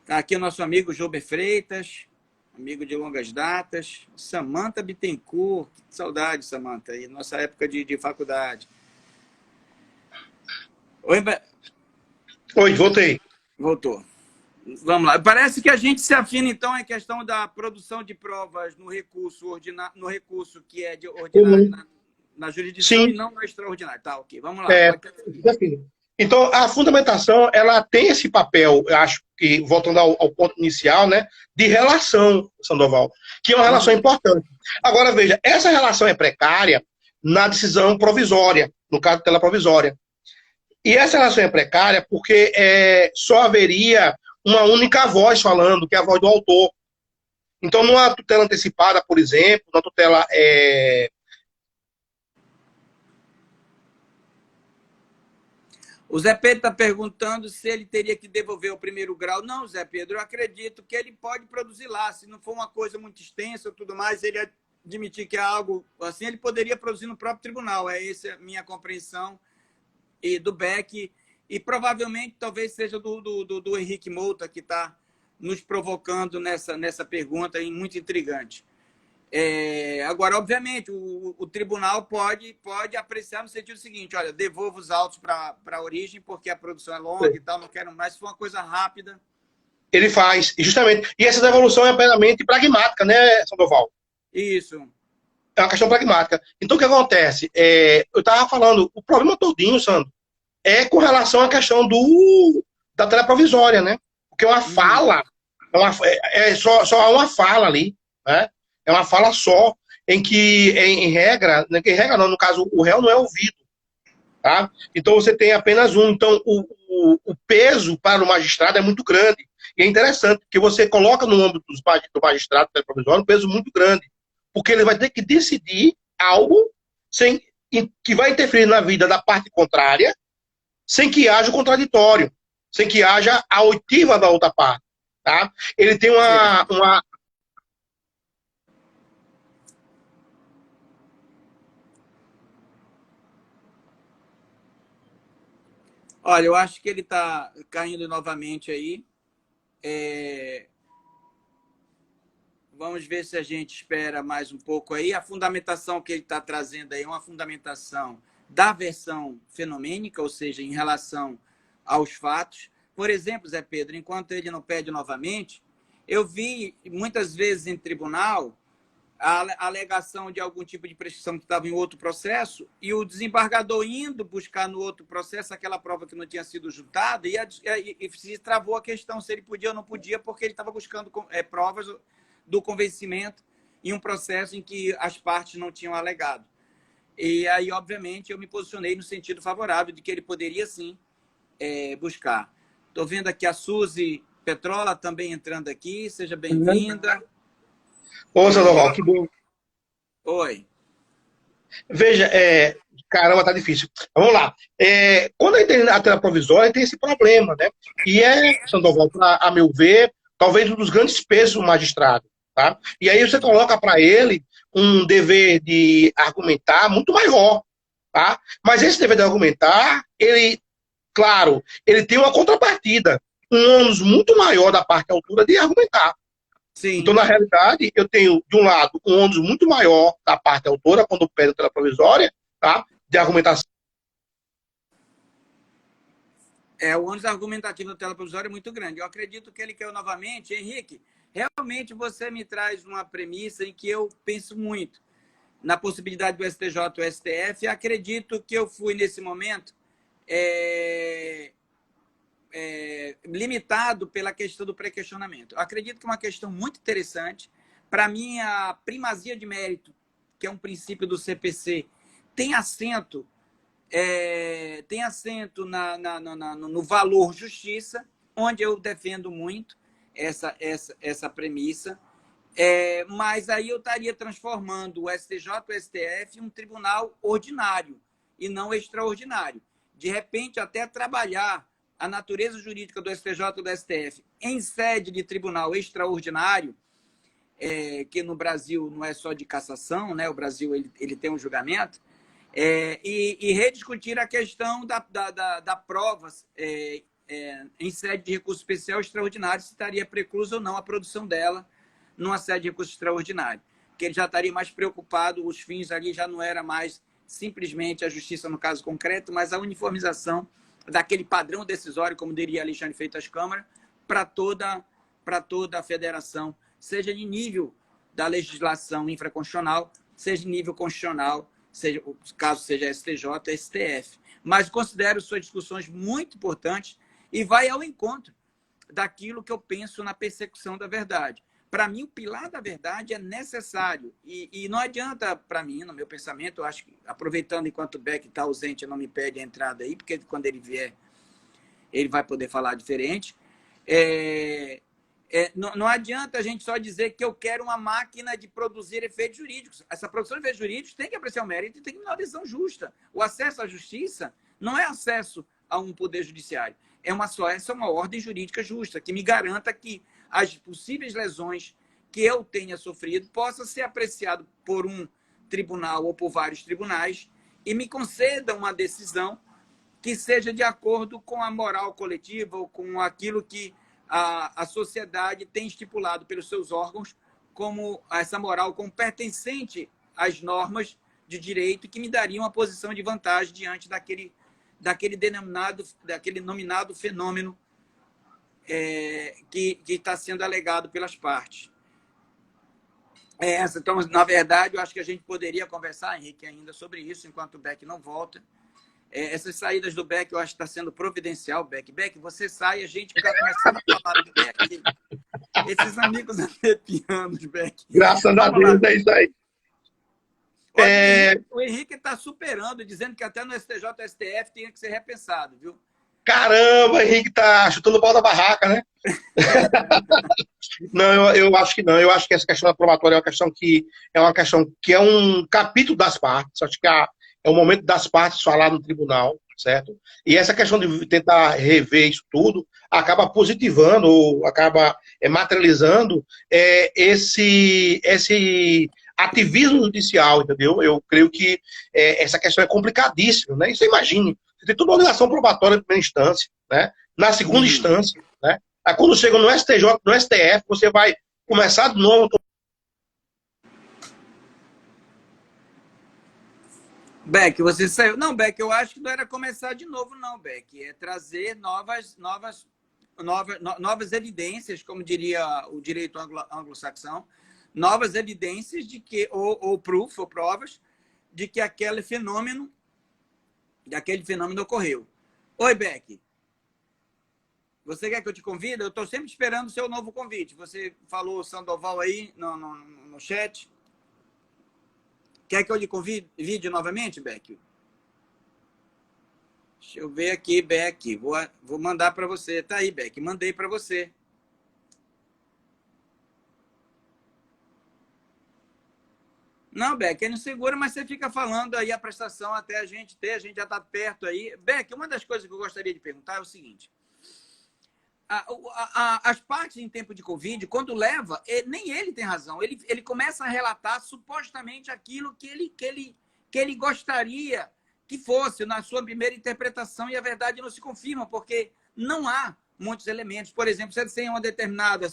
Aqui o nosso amigo Jober Freitas, amigo de longas datas, Samantha Bittencourt, que saudade, Samantha, aí, nossa época de faculdade. Oi, voltei. Voltou. Vamos lá. Parece que a gente se afina, então, em questão da produção de provas no recurso, no recurso que é de ordinário Comum. na jurisdição Sim, e não no extraordinário. Tá, ok. Vamos lá. é, Pode ter. então, a fundamentação, ela tem esse papel, eu acho que, voltando ao ponto inicial, né, de relação, Sandoval, que é uma relação Uhum. importante. Agora, veja, essa relação é precária na decisão provisória, no caso de tutela provisória. E essa relação é precária porque só haveria uma única voz falando, que é a voz do autor. Então, numa tutela antecipada, por exemplo, numa tutela O Zé Pedro está perguntando se ele teria que devolver o primeiro grau. Não, Zé Pedro, eu acredito que ele pode produzir lá. Se não for uma coisa muito extensa ou tudo mais, ele admitir que é algo assim, ele poderia produzir no próprio tribunal. Essa é a minha compreensão e do Beck. E provavelmente talvez seja do Henrique Mouta, que está nos provocando nessa pergunta muito intrigante. Agora, obviamente, o tribunal pode apreciar no sentido seguinte: olha, devolvo os autos para a origem, porque a produção é longa e tal, não quero mais. Se for uma coisa rápida. ele faz, justamente. E essa devolução é plenamente pragmática, né, Sandoval? Isso. É uma questão pragmática. Então, o que acontece? Eu estava falando, o problema todinho, Sandro, é com relação à questão da tela provisória, né? Porque uma fala, só há uma fala ali, né? É uma fala só, em que, em regra, não, no caso, o réu não é ouvido, tá? Então, você tem apenas um. Então, o peso para o magistrado é muito grande. E é interessante, porque você coloca no ombro do magistrado tela provisória um peso muito grande, porque ele vai ter que decidir algo que vai interferir na vida da parte contrária, sem que haja o contraditório, sem que haja a oitiva da outra parte. Tá? Ele tem uma. Olha, eu acho que ele está caindo novamente aí. Vamos ver se a gente espera mais um pouco aí. A fundamentação que ele está trazendo aí é uma fundamentação da versão fenomênica, ou seja, em relação aos fatos. Por exemplo, Zé Pedro, enquanto ele não pede novamente, eu vi muitas vezes em tribunal a alegação de algum tipo de prescrição que estava em outro processo e o desembargador indo buscar no outro processo aquela prova que não tinha sido juntada e se travou a questão se ele podia ou não podia, porque ele estava buscando provas do convencimento em um processo em que as partes não tinham alegado. E aí, obviamente, eu me posicionei no sentido favorável de que ele poderia, sim, buscar. Estou vendo aqui a Suzy Petrola também entrando aqui. Seja bem-vinda. Ô, Sandoval, que bom. Oi. Veja, caramba, tá difícil. Vamos lá. Quando a gente tem a tela provisória, tem esse problema, né? E Sandoval, a meu ver, talvez um dos grandes pesos do magistrado. Tá? E aí você coloca para ele um dever de argumentar muito maior. Tá? Mas esse dever de argumentar, ele, claro, ele tem uma contrapartida, um ônus muito maior da parte autora de argumentar. Sim. Então, na realidade, eu tenho, de um lado, um ônus muito maior da parte autora, quando pede a tela provisória, tá? De argumentação. O ônus argumentativo da tela provisória é muito grande. Eu acredito que ele quer novamente. Henrique, realmente você me traz uma premissa em que eu penso muito na possibilidade do STJ ou STF e acredito que eu fui, nesse momento, limitado pela questão do pré-questionamento. Eu acredito que é uma questão muito interessante. Para mim, a primazia de mérito, que é um princípio do CPC, tem assento no valor justiça, onde eu defendo muito essa premissa. Mas aí eu estaria transformando o STJ e o STF em um tribunal ordinário e não extraordinário. De repente, até trabalhar a natureza jurídica do STJ e do STF em sede de tribunal extraordinário, que no Brasil não é só de cassação, né? O Brasil ele tem um julgamento, e rediscutir a questão da prova em sede de recurso especial extraordinário, se estaria preclusa ou não a produção dela numa sede de recurso extraordinário. Porque ele já estaria mais preocupado, os fins ali já não era mais simplesmente a justiça no caso concreto, mas a uniformização daquele padrão decisório, como diria Alexandre Freitas Câmara, para toda a federação, seja de nível da legislação infraconstitucional, seja de nível constitucional, seja, caso seja STJ, STF. Mas considero suas discussões muito importantes e vai ao encontro daquilo que eu penso na persecução da verdade. Para mim, o pilar da verdade é necessário. E não adianta, para mim, no meu pensamento, eu acho que, aproveitando enquanto o Beck está ausente, não me pede a entrada aí, porque quando ele vier, ele vai poder falar diferente. Não adianta a gente só dizer que eu quero uma máquina de produzir efeitos jurídicos. Essa produção de efeitos jurídicos tem que apreciar o mérito e tem que ter uma decisão justa. O acesso à justiça não é acesso a um poder judiciário. Essa é uma ordem jurídica justa, que me garanta que as possíveis lesões que eu tenha sofrido possam ser apreciadas por um tribunal ou por vários tribunais e me concedam uma decisão que seja de acordo com a moral coletiva ou com aquilo que a sociedade tem estipulado pelos seus órgãos como essa moral como pertencente às normas de direito que me daria uma posição de vantagem diante daquele nominado fenômeno que está sendo alegado pelas partes. Então, na verdade, eu acho que a gente poderia conversar, Henrique, ainda sobre isso, enquanto o Beck não volta. Essas saídas do Beck, eu acho que está sendo providencial, Beck. Beck, você sai, a gente fica começando a falar do Beck. Esses amigos arrepianos, Beck. Graças a Deus, é isso aí. O Henrique está superando, dizendo que até no STJ e STF tinha que ser repensado, viu? Caramba, Henrique tá chutando o pau da barraca, né? Não, eu acho que não. Eu acho que essa questão da probatória é uma questão que é um capítulo das partes. Acho que é o momento das partes falar no tribunal, certo? E essa questão de tentar rever isso tudo acaba positivando ou acaba materializando esse ativismo judicial, entendeu? Eu creio que essa questão é complicadíssima, né? E você imagine, você tem toda uma obrigação probatória na primeira instância, né? Na segunda instância, né? Aí quando chega no STJ, no STF, você vai começar de novo. Beck, você saiu. Não, Beck, eu acho que não era começar de novo, não, Beck. É trazer novas evidências, como diria o direito anglo-saxão, novas evidências de que, ou proof, ou provas, de que aquele fenômeno ocorreu. Oi, Beck. Você quer que eu te convide? Eu estou sempre esperando o seu novo convite. Você falou Sandoval aí no chat. Quer que eu lhe convide novamente, Beck? Deixa eu ver aqui, Beck. Vou mandar para você. Tá aí, Beck. Mandei para você. Não, Beck, ele não segura, mas você fica falando aí a prestação até a gente ter. A gente já está perto aí. Beck, uma das coisas que eu gostaria de perguntar é o seguinte. As partes em tempo de Covid, quando leva, nem ele tem razão. Ele começa a relatar supostamente aquilo que ele gostaria que fosse na sua primeira interpretação e a verdade não se confirma, porque não há muitos elementos. Por exemplo, se você tem um determinado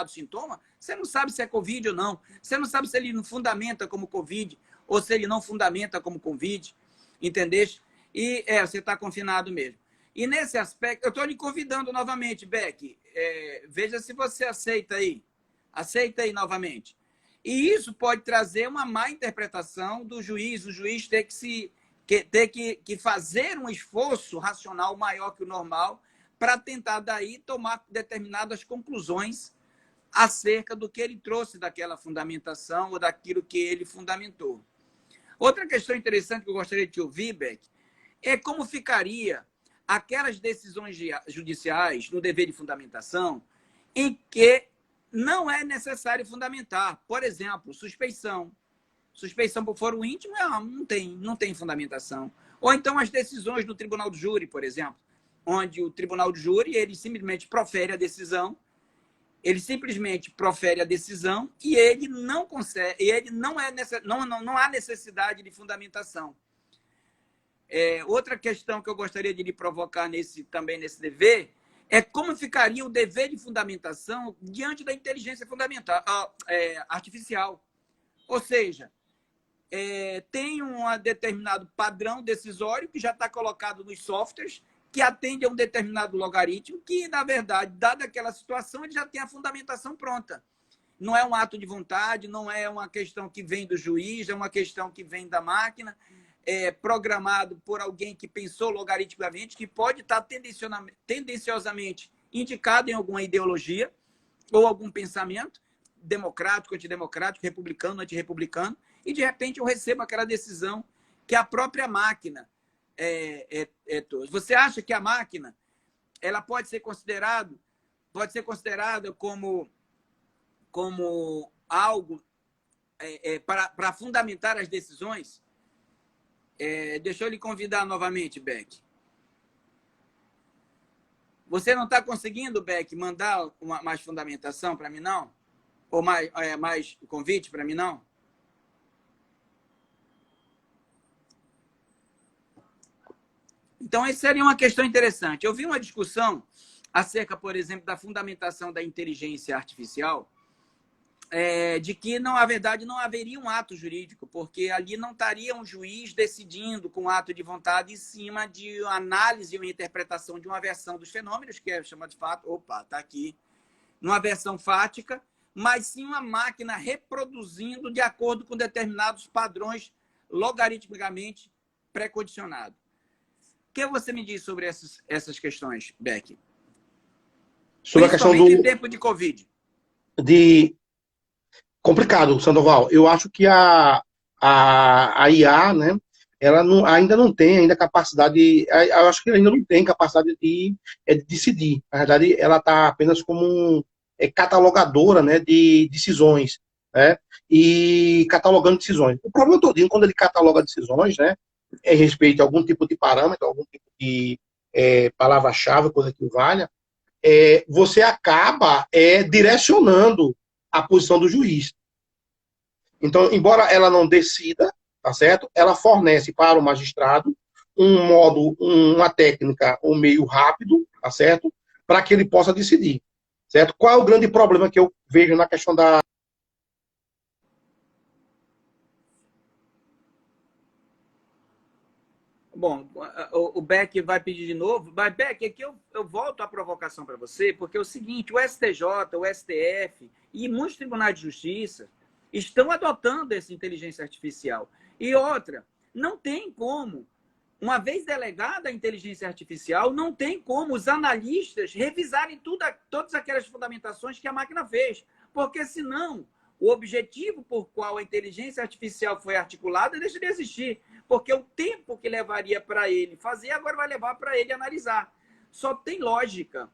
sintoma, você não sabe se é Covid ou não. Você não sabe se ele não fundamenta como Covid ou se ele não fundamenta como Covid. Entendeste? E você está confinado mesmo. E nesse aspecto, eu estou lhe convidando novamente, Beck, veja se você aceita aí. Aceita aí novamente. E isso pode trazer uma má interpretação do juiz, o juiz ter que fazer um esforço racional maior que o normal para tentar daí tomar determinadas conclusões acerca do que ele trouxe daquela fundamentação ou daquilo que ele fundamentou. Outra questão interessante que eu gostaria de te ouvir, Beck, é como ficaria aquelas decisões judiciais no dever de fundamentação em que não é necessário fundamentar. Por exemplo, suspeição. Suspeição por foro íntimo não tem fundamentação. Ou então as decisões do tribunal do júri, por exemplo, onde o tribunal do júri ele simplesmente profere a decisão, e ele não consegue, e ele não há necessidade de fundamentação. Outra questão que eu gostaria de lhe provocar também nesse dever é como ficaria o dever de fundamentação diante da inteligência artificial. Ou seja, tem um determinado padrão decisório que já está colocado nos softwares que atende a um determinado logaritmo que, na verdade, dada aquela situação, ele já tem a fundamentação pronta. Não é um ato de vontade, não é uma questão que vem do juiz, é uma questão que vem da máquina, é programado por alguém que pensou logaritmicamente, que pode estar tendenciosamente indicado em alguma ideologia ou algum pensamento, democrático, antidemocrático, republicano, antirrepublicano, e de repente eu recebo aquela decisão que a própria máquina Você acha que a máquina ela pode ser considerada como algo para fundamentar as decisões? Deixa eu lhe convidar novamente, Beck. Você não está conseguindo, Beck, mandar mais fundamentação para mim, não? Ou mais convite para mim, não? Então, essa seria uma questão interessante. Eu vi uma discussão acerca, por exemplo, da fundamentação da inteligência artificial, de que, na verdade, não haveria um ato jurídico, porque ali não estaria um juiz decidindo com ato de vontade em cima de uma análise ou interpretação de uma versão dos fenômenos, que é chamada de fato, está aqui, numa versão fática, mas sim uma máquina reproduzindo de acordo com determinados padrões logaritmicamente pré-condicionados. O que você me diz sobre essas questões, Beck? Sobre a questão em tempo de Covid. Complicado, Sandoval. Eu acho que a IA, né, ela ainda não tem ainda capacidade, eu acho que ela ainda não tem capacidade de decidir. Na verdade, ela está apenas como catalogadora, né, de decisões, né, e catalogando decisões. O problema todinho, quando ele cataloga decisões, né, é respeito a algum tipo de parâmetro, algum tipo de palavra-chave, coisa que valha, você acaba direcionando a posição do juiz. Então, embora ela não decida, tá certo? Ela fornece para o magistrado uma técnica, um meio rápido, tá certo? Para que ele possa decidir, certo? Qual é o grande problema que eu vejo na questão da... Bom, o Beck vai pedir de novo. Mas, Beck, aqui eu volto à provocação para você, porque é o seguinte, o STJ, o STF e muitos tribunais de justiça estão adotando essa inteligência artificial. E outra, não tem como, uma vez delegada a inteligência artificial, não tem como os analistas revisarem todas aquelas fundamentações que a máquina fez, porque senão o objetivo por qual a inteligência artificial foi articulada deixa de existir, porque o tempo que levaria para ele fazer, agora vai levar para ele analisar. Só tem lógica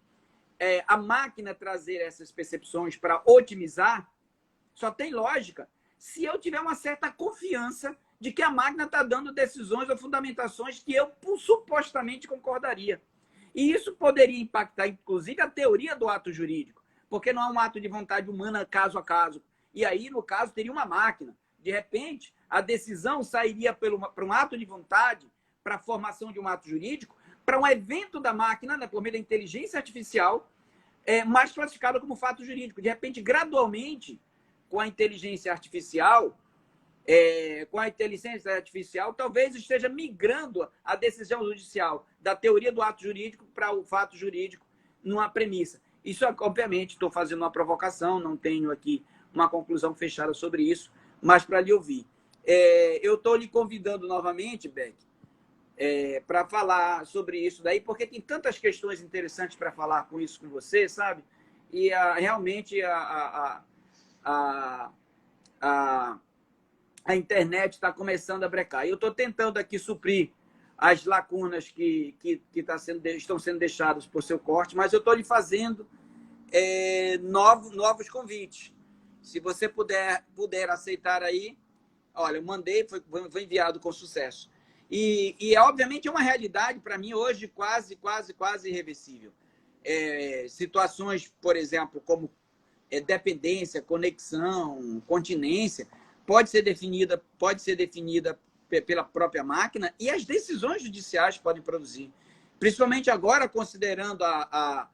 a máquina trazer essas percepções para otimizar, só tem lógica se eu tiver uma certa confiança de que a máquina está dando decisões ou fundamentações que eu supostamente concordaria. E isso poderia impactar, inclusive, a teoria do ato jurídico, porque não é um ato de vontade humana caso a caso. E aí, no caso, teria uma máquina. De repente, a decisão sairia para um ato de vontade, para a formação de um ato jurídico, para um evento da máquina, né, por meio da inteligência artificial, mais classificado como fato jurídico. De repente, gradualmente, com a inteligência artificial, talvez esteja migrando a decisão judicial da teoria do ato jurídico para o fato jurídico numa premissa. Isso, obviamente, estou fazendo uma provocação, não tenho aqui uma conclusão fechada sobre isso, mas para lhe ouvir. Eu estou lhe convidando novamente, Beck, para falar sobre isso daí, porque tem tantas questões interessantes para falar com você, sabe? E realmente a internet está começando a brecar. Eu estou tentando aqui suprir as lacunas que estão sendo deixadas por seu corte, mas eu estou lhe fazendo novos convites. Se você puder aceitar aí, olha, eu mandei, foi enviado com sucesso. E obviamente, é uma realidade para mim hoje quase irreversível. Situações, por exemplo, como dependência, conexão, continência, pode ser definida pela própria máquina e as decisões judiciais podem produzir. Principalmente agora, considerando a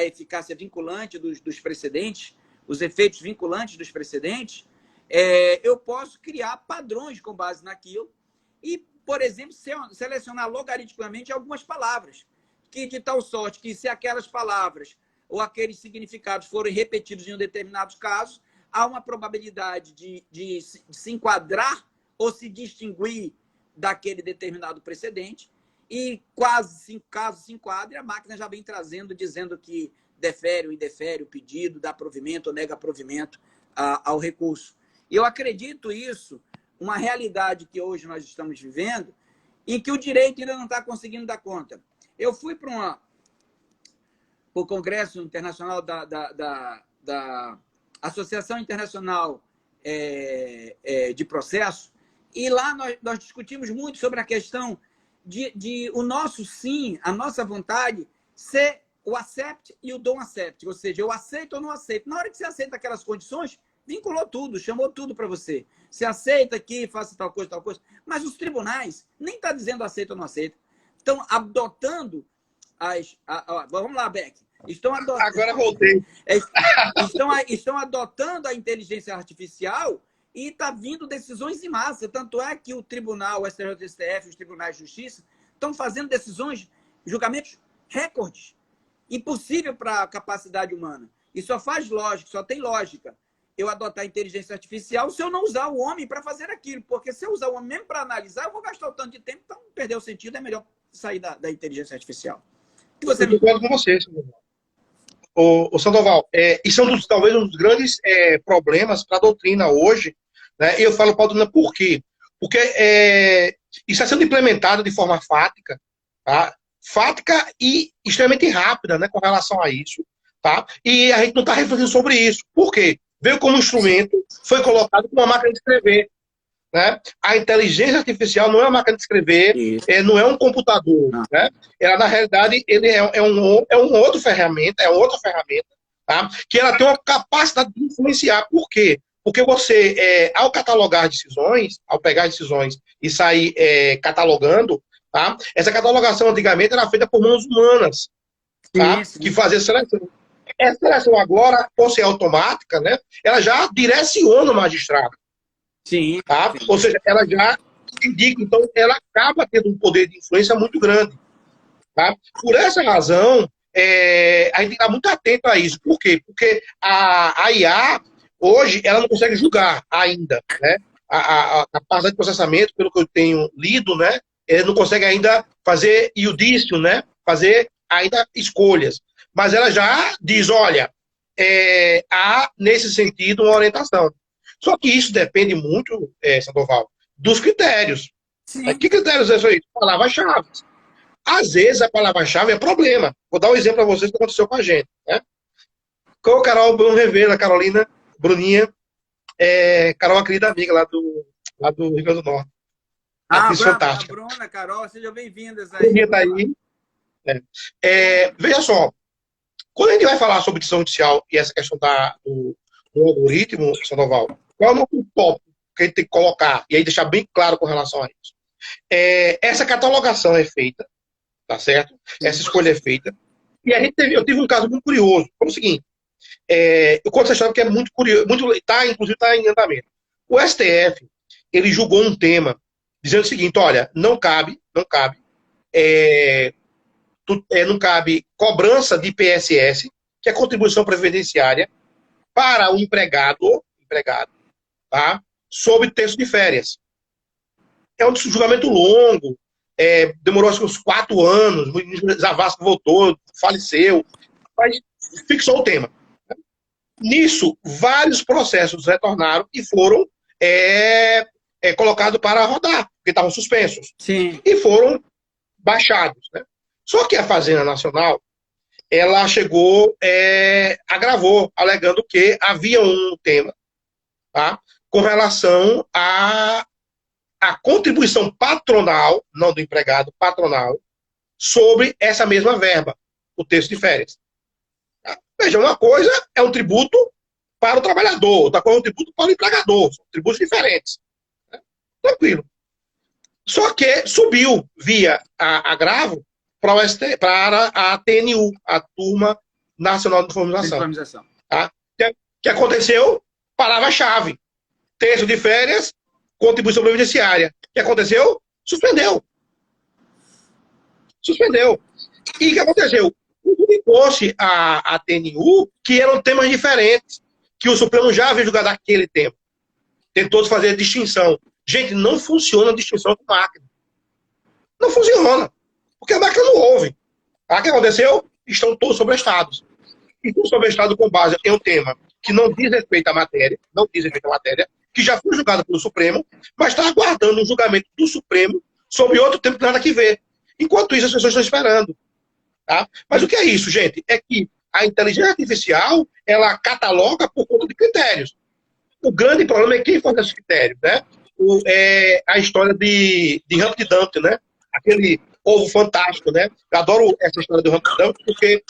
eficácia vinculante dos precedentes, os efeitos vinculantes dos precedentes, eu posso criar padrões com base naquilo e, por exemplo, selecionar logaritmicamente algumas palavras que de tal sorte que se aquelas palavras ou aqueles significados forem repetidos em um determinados casos, há uma probabilidade de se enquadrar ou se distinguir daquele determinado precedente, e caso se enquadre, a máquina já vem trazendo, dizendo que defere ou indefere o pedido, dá provimento ou nega provimento ao recurso. E eu acredito isso, uma realidade que hoje nós estamos vivendo, em que o direito ainda não está conseguindo dar conta. Eu fui para o Congresso Internacional da Associação Internacional de Processo, e lá nós discutimos muito sobre a questão de o nosso sim, a nossa vontade, ser o accept e o don't accept, ou seja, eu aceito ou não aceito. Na hora que você aceita aquelas condições, vinculou tudo, chamou tudo para você. Você aceita que faça tal coisa, mas os tribunais nem estão dizendo aceita ou não aceita. Estão adotando vamos lá, Beck. Agora voltei. Estão adotando a inteligência artificial e está vindo decisões em massa. Tanto é que o tribunal, o STJ, o STF, os tribunais de justiça estão fazendo decisões, julgamentos recordes. Impossível para a capacidade humana. E só faz lógica, só tem lógica eu adotar a inteligência artificial se eu não usar o homem para fazer aquilo. Porque se eu usar o homem mesmo para analisar, eu vou gastar o tanto de tempo, então perder o sentido, é melhor sair da inteligência artificial. Eu concordo com você, Sandoval. O Sandoval, isso é talvez um dos grandes problemas para a doutrina hoje, né? E eu falo para a doutrina por quê? Porque isso está sendo implementado de forma fática, tá? Fática e extremamente rápida, né, com relação a isso, tá? E a gente não está refletindo sobre isso. Por quê? Veio como instrumento, foi colocado como uma máquina de escrever, né? A inteligência artificial não é uma máquina de escrever, não é um computador, né? Ela, na realidade, ele é uma outra ferramenta, tá? Que ela tem uma capacidade de influenciar. Por quê? Porque você, ao catalogar decisões, ao pegar decisões e sair catalogando, tá? Essa catalogação antigamente era feita por mãos humanas, tá? Sim. Que fazia seleção. Essa seleção agora, por ser automática, né? Ela já direciona o magistrado. Sim, tá? sim. Ou seja, ela já indica, então ela acaba tendo um poder de influência muito grande. Tá? Por essa razão, a gente está muito atento a isso. Por quê? Porque a IA, hoje, ela não consegue julgar ainda. Né? A capacidade de processamento, pelo que eu tenho lido, né? Ela não consegue ainda fazer judício, né? Fazer ainda escolhas. Mas ela já diz, olha, há, nesse sentido, uma orientação. Só que isso depende muito, Sandoval, dos critérios. Sim. Que critérios é isso aí? Palavras-chave. Às vezes a palavra-chave é problema. Vou dar um exemplo para vocês que aconteceu com a gente. Né? Com o Carol Bruno Revela, Carolina, Bruninha, Carol, a querida amiga lá do Rio Grande do Norte. Atriz fantástica. A Bruna, Carol, sejam bem-vindas aí. Bruninha tá aí. Veja só, quando a gente vai falar sobre decisão judicial e essa questão do algoritmo, Sandoval, qual é o tópico que a gente tem que colocar? E aí deixar bem claro com relação a isso. Essa catalogação é feita, tá certo? Essa escolha é feita. E eu tive um caso muito curioso. Foi o seguinte, eu conto essa história porque é muito curioso, inclusive está em andamento. O STF, ele julgou um tema, dizendo o seguinte, olha, não cabe cobrança de PSS, que é contribuição previdenciária, para o empregado, tá? Sob texto de férias. É um julgamento longo, demorou acho que uns 4 anos, o Zavascki voltou, faleceu, mas fixou o tema. Nisso, vários processos retornaram e foram colocados para rodar, porque estavam suspensos. Sim. E foram baixados. Né? Só que a Fazenda Nacional, ela chegou, agravou, alegando que havia um tema, tá, com relação à contribuição patronal, não do empregado, patronal, sobre essa mesma verba, o texto de férias. Tá? Veja, uma coisa é um tributo para o trabalhador, outra coisa é um tributo para o empregador, são tributos diferentes. Né? Tranquilo. Só que subiu via agravo para a TNU, a Turma Nacional de Informação. Tá? Que aconteceu? Palavra-chave. Texto de férias, contribuição previdenciária. O que aconteceu? Suspendeu. E o que aconteceu? Publicou-se a TNU que eram temas diferentes, que o Supremo já havia julgado aquele tema. Tentou fazer a distinção. Gente, não funciona a distinção com máquina. Não funciona. Porque a máquina não ouve. O que aconteceu? Estão todos sobrestados. E estão sobrestados com base em um tema que não diz respeito à matéria, que já foi julgado pelo Supremo, mas está aguardando um julgamento do Supremo sobre outro tema que nada que ver. Enquanto isso, as pessoas estão esperando. Tá? Mas o que é isso, gente? É que a inteligência artificial, ela cataloga por conta de critérios. O grande problema é quem faz esses critérios, né? A história de Humpty Dumpty, né? Aquele ovo fantástico, né? Eu adoro essa história do Humpty Dumpty porque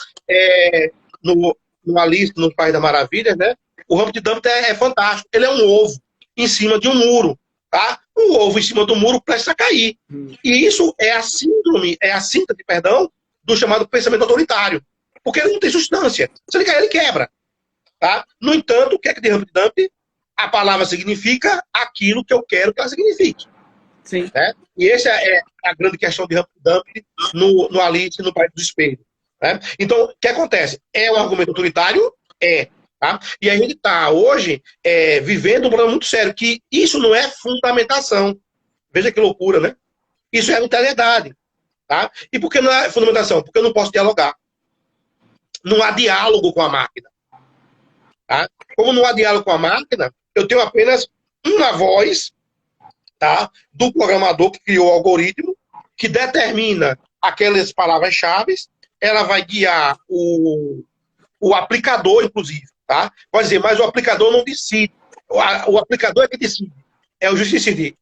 no Alice, no País da Maravilha, né? O Humpty Dumpty é fantástico. Ele é um ovo em cima de um muro, tá? Um ovo em cima do muro prestes a cair. E isso é a síntese, perdão, do chamado pensamento autoritário. Porque ele não tem substância. Se ele cair, ele quebra. Tá? No entanto, o que é que de Humpty Dumpty? A palavra significa aquilo que eu quero que ela signifique. Sim. Né? E essa é a grande questão de Humpty Dumpty no Alice, no País dos Espelhos. Né? Então, o que acontece? É um argumento autoritário? É. Tá? E a gente está hoje vivendo um problema muito sério, que isso não é fundamentação. Veja que loucura, né? Isso é arbitrariedade. Tá? E por que não é fundamentação? Porque eu não posso dialogar. Não há diálogo com a máquina. Tá? Como não há diálogo com a máquina, eu tenho apenas uma voz, tá, do programador que criou o algoritmo, que determina aquelas palavras-chave, ela vai guiar o aplicador, inclusive. Tá? Vai dizer, mas o aplicador não decide. O aplicador é que decide. É o juiz que decide.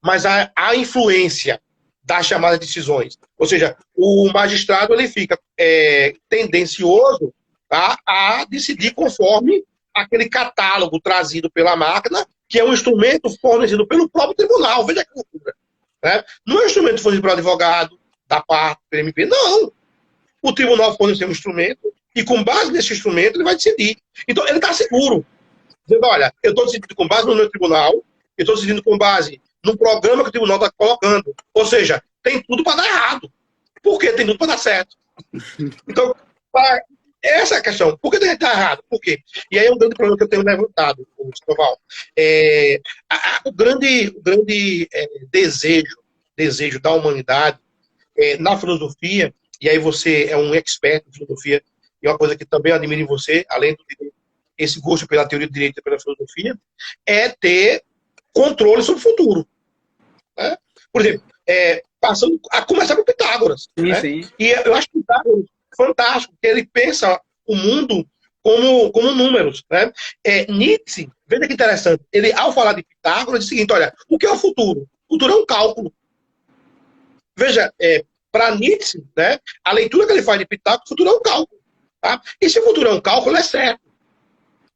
Mas a influência das chamadas decisões. Ou seja, o magistrado ele fica tendencioso, tá, a decidir conforme aquele catálogo trazido pela máquina, que é um instrumento fornecido pelo próprio tribunal. Veja que loucura. Né? Não é um instrumento fornecido pelo advogado, da parte, pelo MP. Não. O tribunal forneceu um instrumento e, com base nesse instrumento, ele vai decidir. Então, ele está seguro. Dizendo, olha, eu estou decidindo com base no meu tribunal, eu estou decidindo com base no programa que o tribunal está colocando. Ou seja, tem tudo para dar errado. Por que tem tudo para dar certo? Então, essa é a questão. Por que tem que estar errado? Por quê? E aí é um grande problema que eu tenho levantado, Cristóval. O grande desejo da humanidade na filosofia, e aí você é um expert em filosofia, e uma coisa que também eu admiro em você, além do direito, esse gosto pela teoria do direito e pela filosofia, é ter controle sobre o futuro. Né? Por exemplo, passando a começar por Pitágoras. Sim, né? sim. E eu acho que Pitágoras fantástico, porque ele pensa o mundo como números. Né? Nietzsche, veja que interessante, ele, ao falar de Pitágoras, diz o seguinte, olha, o que é o futuro? O futuro é um cálculo. Veja, para Nietzsche, né, a leitura que ele faz de Pitágoras, o futuro é um cálculo. Tá? E se o futuro é um cálculo, é certo.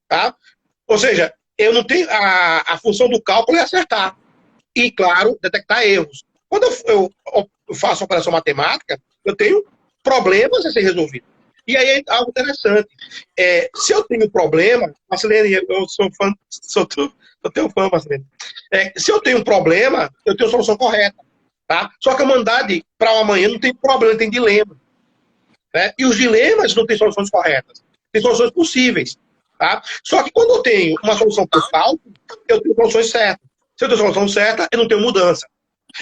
Tá? Ou seja, eu não tenho a função do cálculo é acertar. E, claro, detectar erros. Quando eu faço operação matemática, eu tenho problemas a ser resolvidos. E aí é algo interessante. Se eu tenho problema, Marcelene, eu sou fã, eu tenho fã, Marcelene. Se eu tenho um problema, eu tenho a solução correta. Tá? Só que a humanidade, para o amanhã, não tem problema, tem dilema. Né? E os dilemas não têm soluções corretas. Tem soluções possíveis. Tá? Só que quando eu tenho uma solução por cálculo, eu tenho soluções certas. Se eu tenho solução certa, eu não tenho mudança.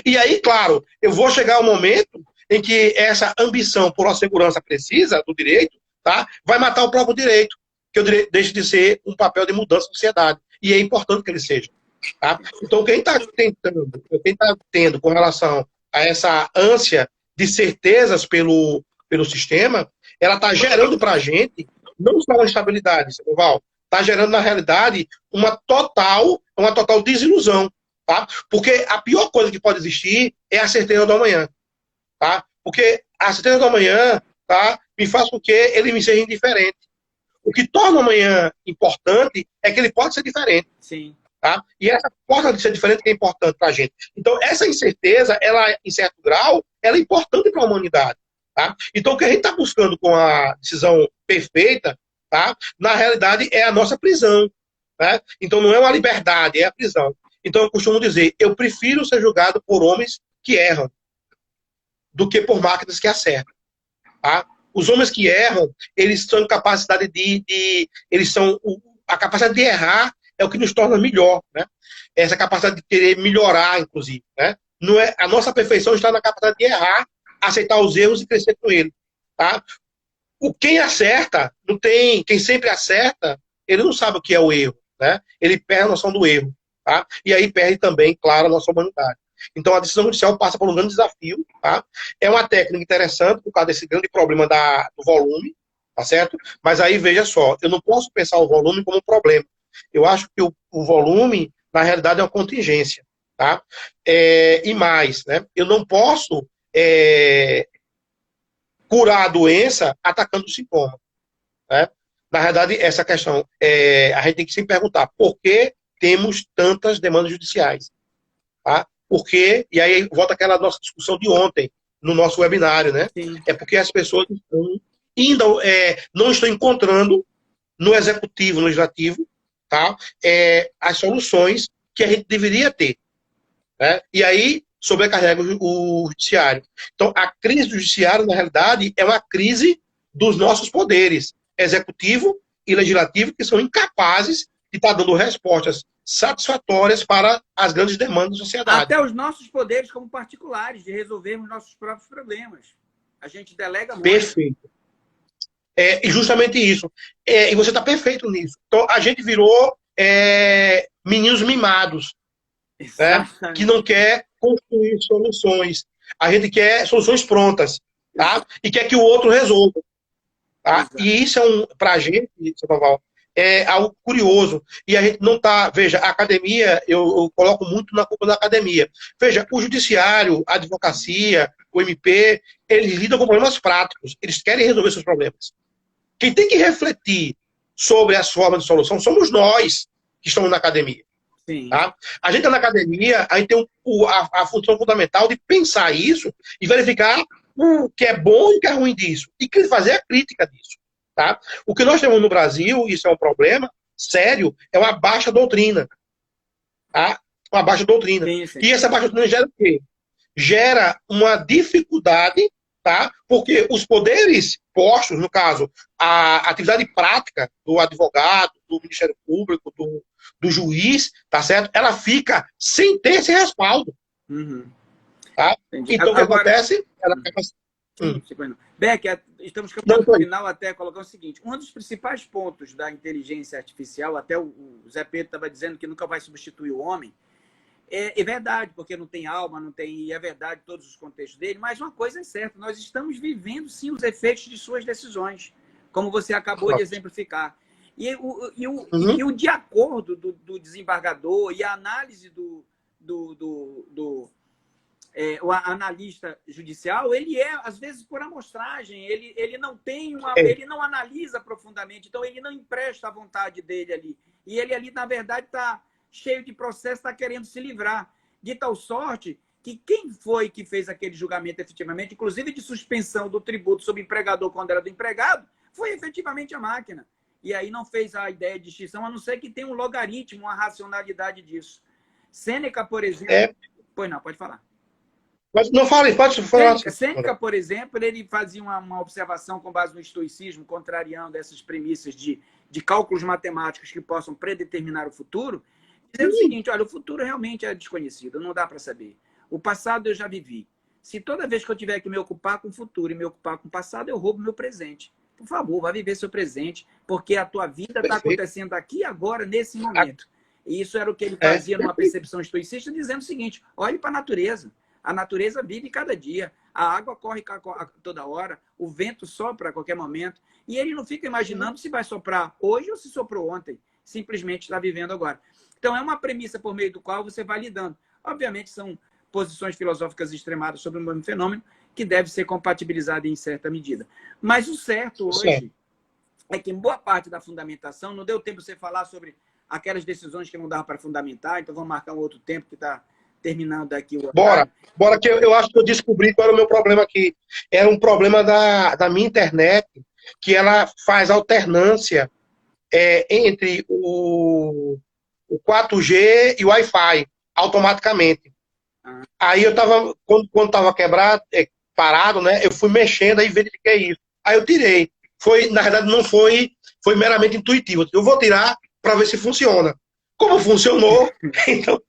E aí, claro, eu vou chegar ao momento em que essa ambição por uma segurança precisa do direito, tá, vai matar o próprio direito, que o direito deixe de ser um papel de mudança da sociedade. E é importante que ele seja. Tá? Então, quem está tendo com relação a essa ânsia de certezas pelo sistema, ela está gerando para a gente não só uma instabilidade, Val, está gerando, na realidade, uma total desilusão. Tá? Porque a pior coisa que pode existir é a certeza do amanhã. Tá? Porque a certeza do amanhã, tá, me faz com que ele me seja indiferente. O que torna o amanhã importante é que ele pode ser diferente. Sim. Tá? E essa forma de ser diferente que é importante para a gente. Então, essa incerteza, ela, em certo grau, ela é importante para a humanidade. Tá? Então, o que a gente está buscando com a decisão perfeita, tá, na realidade, é a nossa prisão. Né? Então, não é uma liberdade, é a prisão. Então, eu costumo dizer, eu prefiro ser julgado por homens que erram do que por máquinas que acertam. Tá? Os homens que erram, eles são capacidade a capacidade de errar é o que nos torna melhor, né? Essa capacidade de querer melhorar, inclusive, né? Não é, a nossa perfeição está na capacidade de errar, aceitar os erros e crescer com ele, tá? Quem acerta, não tem, quem sempre acerta, ele não sabe o que é o erro, né? Ele perde a noção do erro, tá? E aí perde também, claro, a nossa humanidade. Então a decisão judicial passa por um grande desafio, tá? É uma técnica interessante por causa desse grande problema do volume, tá certo? Mas aí veja só, eu não posso pensar o volume como um problema. Eu acho que o volume, na realidade, é uma contingência, tá? E mais, né? Eu não posso curar a doença atacando o sintoma, né? Na verdade, essa questão, a gente tem que se perguntar por que temos tantas demandas judiciais, tá? Porque, e aí volta aquela nossa discussão de ontem, no nosso webinário, né? Sim. É porque as pessoas não estão encontrando no executivo, no legislativo, tá? As soluções que a gente deveria ter, né? E aí sobrecarrega o judiciário. Então, a crise do judiciário, na realidade, é uma crise dos nossos poderes, executivo e legislativo, que são incapazes de estar dando respostas satisfatórias para as grandes demandas da sociedade. Até os nossos poderes como particulares, de resolvermos nossos próprios problemas. A gente delega muito. Perfeito. E justamente isso. E você está perfeito nisso. Então, a gente virou meninos mimados, né? Que não quer construir soluções. A gente quer soluções prontas, tá? E quer que o outro resolva. Tá? E isso para a gente, Paval, é algo curioso. E a gente não está. Veja, a academia, eu coloco muito na culpa da academia. Veja, o judiciário, a advocacia, o MP, eles lidam com problemas práticos. Eles querem resolver seus problemas. Quem tem que refletir sobre as formas de solução somos nós que estamos na academia. Sim. Tá? A gente está na academia, a gente tem a função fundamental de pensar isso e verificar o que é bom e o que é ruim disso. E fazer a crítica disso. Tá? O que nós temos no Brasil, isso é um problema sério, é uma baixa doutrina. Tá? Uma baixa doutrina. Sim, sim. E essa baixa doutrina gera o quê? Gera uma dificuldade, tá? Porque os poderes postos, no caso, a atividade prática do advogado, do Ministério Público, do juiz, tá certo? Ela fica sem ter esse respaldo. Uhum. Tá? Então, o que acontece? Ela fica... Beck, estamos caminhando no final até colocar o seguinte: um dos principais pontos da inteligência artificial, até o Zé Pedro estava dizendo que nunca vai substituir o homem, é verdade, porque não tem alma, não tem, e é verdade todos os contextos dele, mas uma coisa é certa, nós estamos vivendo sim os efeitos de suas decisões, como você acabou de exemplificar. E o de acordo do desembargador e a análise o analista judicial, ele às vezes, por amostragem, ele não tem ele não analisa profundamente, então ele não empresta a vontade dele ali. E ele ali, na verdade, está cheio de processo, está querendo se livrar. De tal sorte que quem foi que fez aquele julgamento efetivamente, inclusive de suspensão do tributo sobre o empregador quando era do empregado, foi efetivamente a máquina. E aí não fez a ideia de extinção, a não ser que tenha um logaritmo, uma racionalidade disso. Sêneca, por exemplo... Pois não, pode falar. Mas não fale, pode falar. Sêneca, por exemplo, ele fazia uma observação com base no estoicismo, contrariando essas premissas de cálculos matemáticos que possam predeterminar o futuro, dizendo o seguinte: olha, o futuro realmente é desconhecido, não dá para saber. O passado eu já vivi. Se toda vez que eu tiver que me ocupar com o futuro e me ocupar com o passado, eu roubo meu presente. Por favor, vá viver seu presente, porque a tua vida está acontecendo aqui agora, nesse momento. E isso era o que ele fazia numa percepção estoicista, dizendo o seguinte: olhe para a natureza. A natureza vive cada dia. A água corre toda hora. O vento sopra a qualquer momento. E ele não fica imaginando se vai soprar hoje ou se soprou ontem. Simplesmente está vivendo agora. Então, é uma premissa por meio do qual você vai lidando. Obviamente, são posições filosóficas extremadas sobre o mesmo fenômeno que deve ser compatibilizada em certa medida. Mas o certo hoje é que, em boa parte da fundamentação, não deu tempo de você falar sobre aquelas decisões que não dava para fundamentar, então vamos marcar um outro tempo que está terminando aqui o horário. Bora, que eu acho que eu descobri qual era o meu problema aqui. Era um problema da minha internet, que ela faz alternância entre o 4G e o Wi-Fi, automaticamente. Aí eu estava, quando estava quebrado, parado, né? Eu fui mexendo, aí verifiquei isso. Aí eu tirei. Na verdade, não foi, foi meramente intuitivo. Eu vou tirar para ver se funciona. Como funcionou, então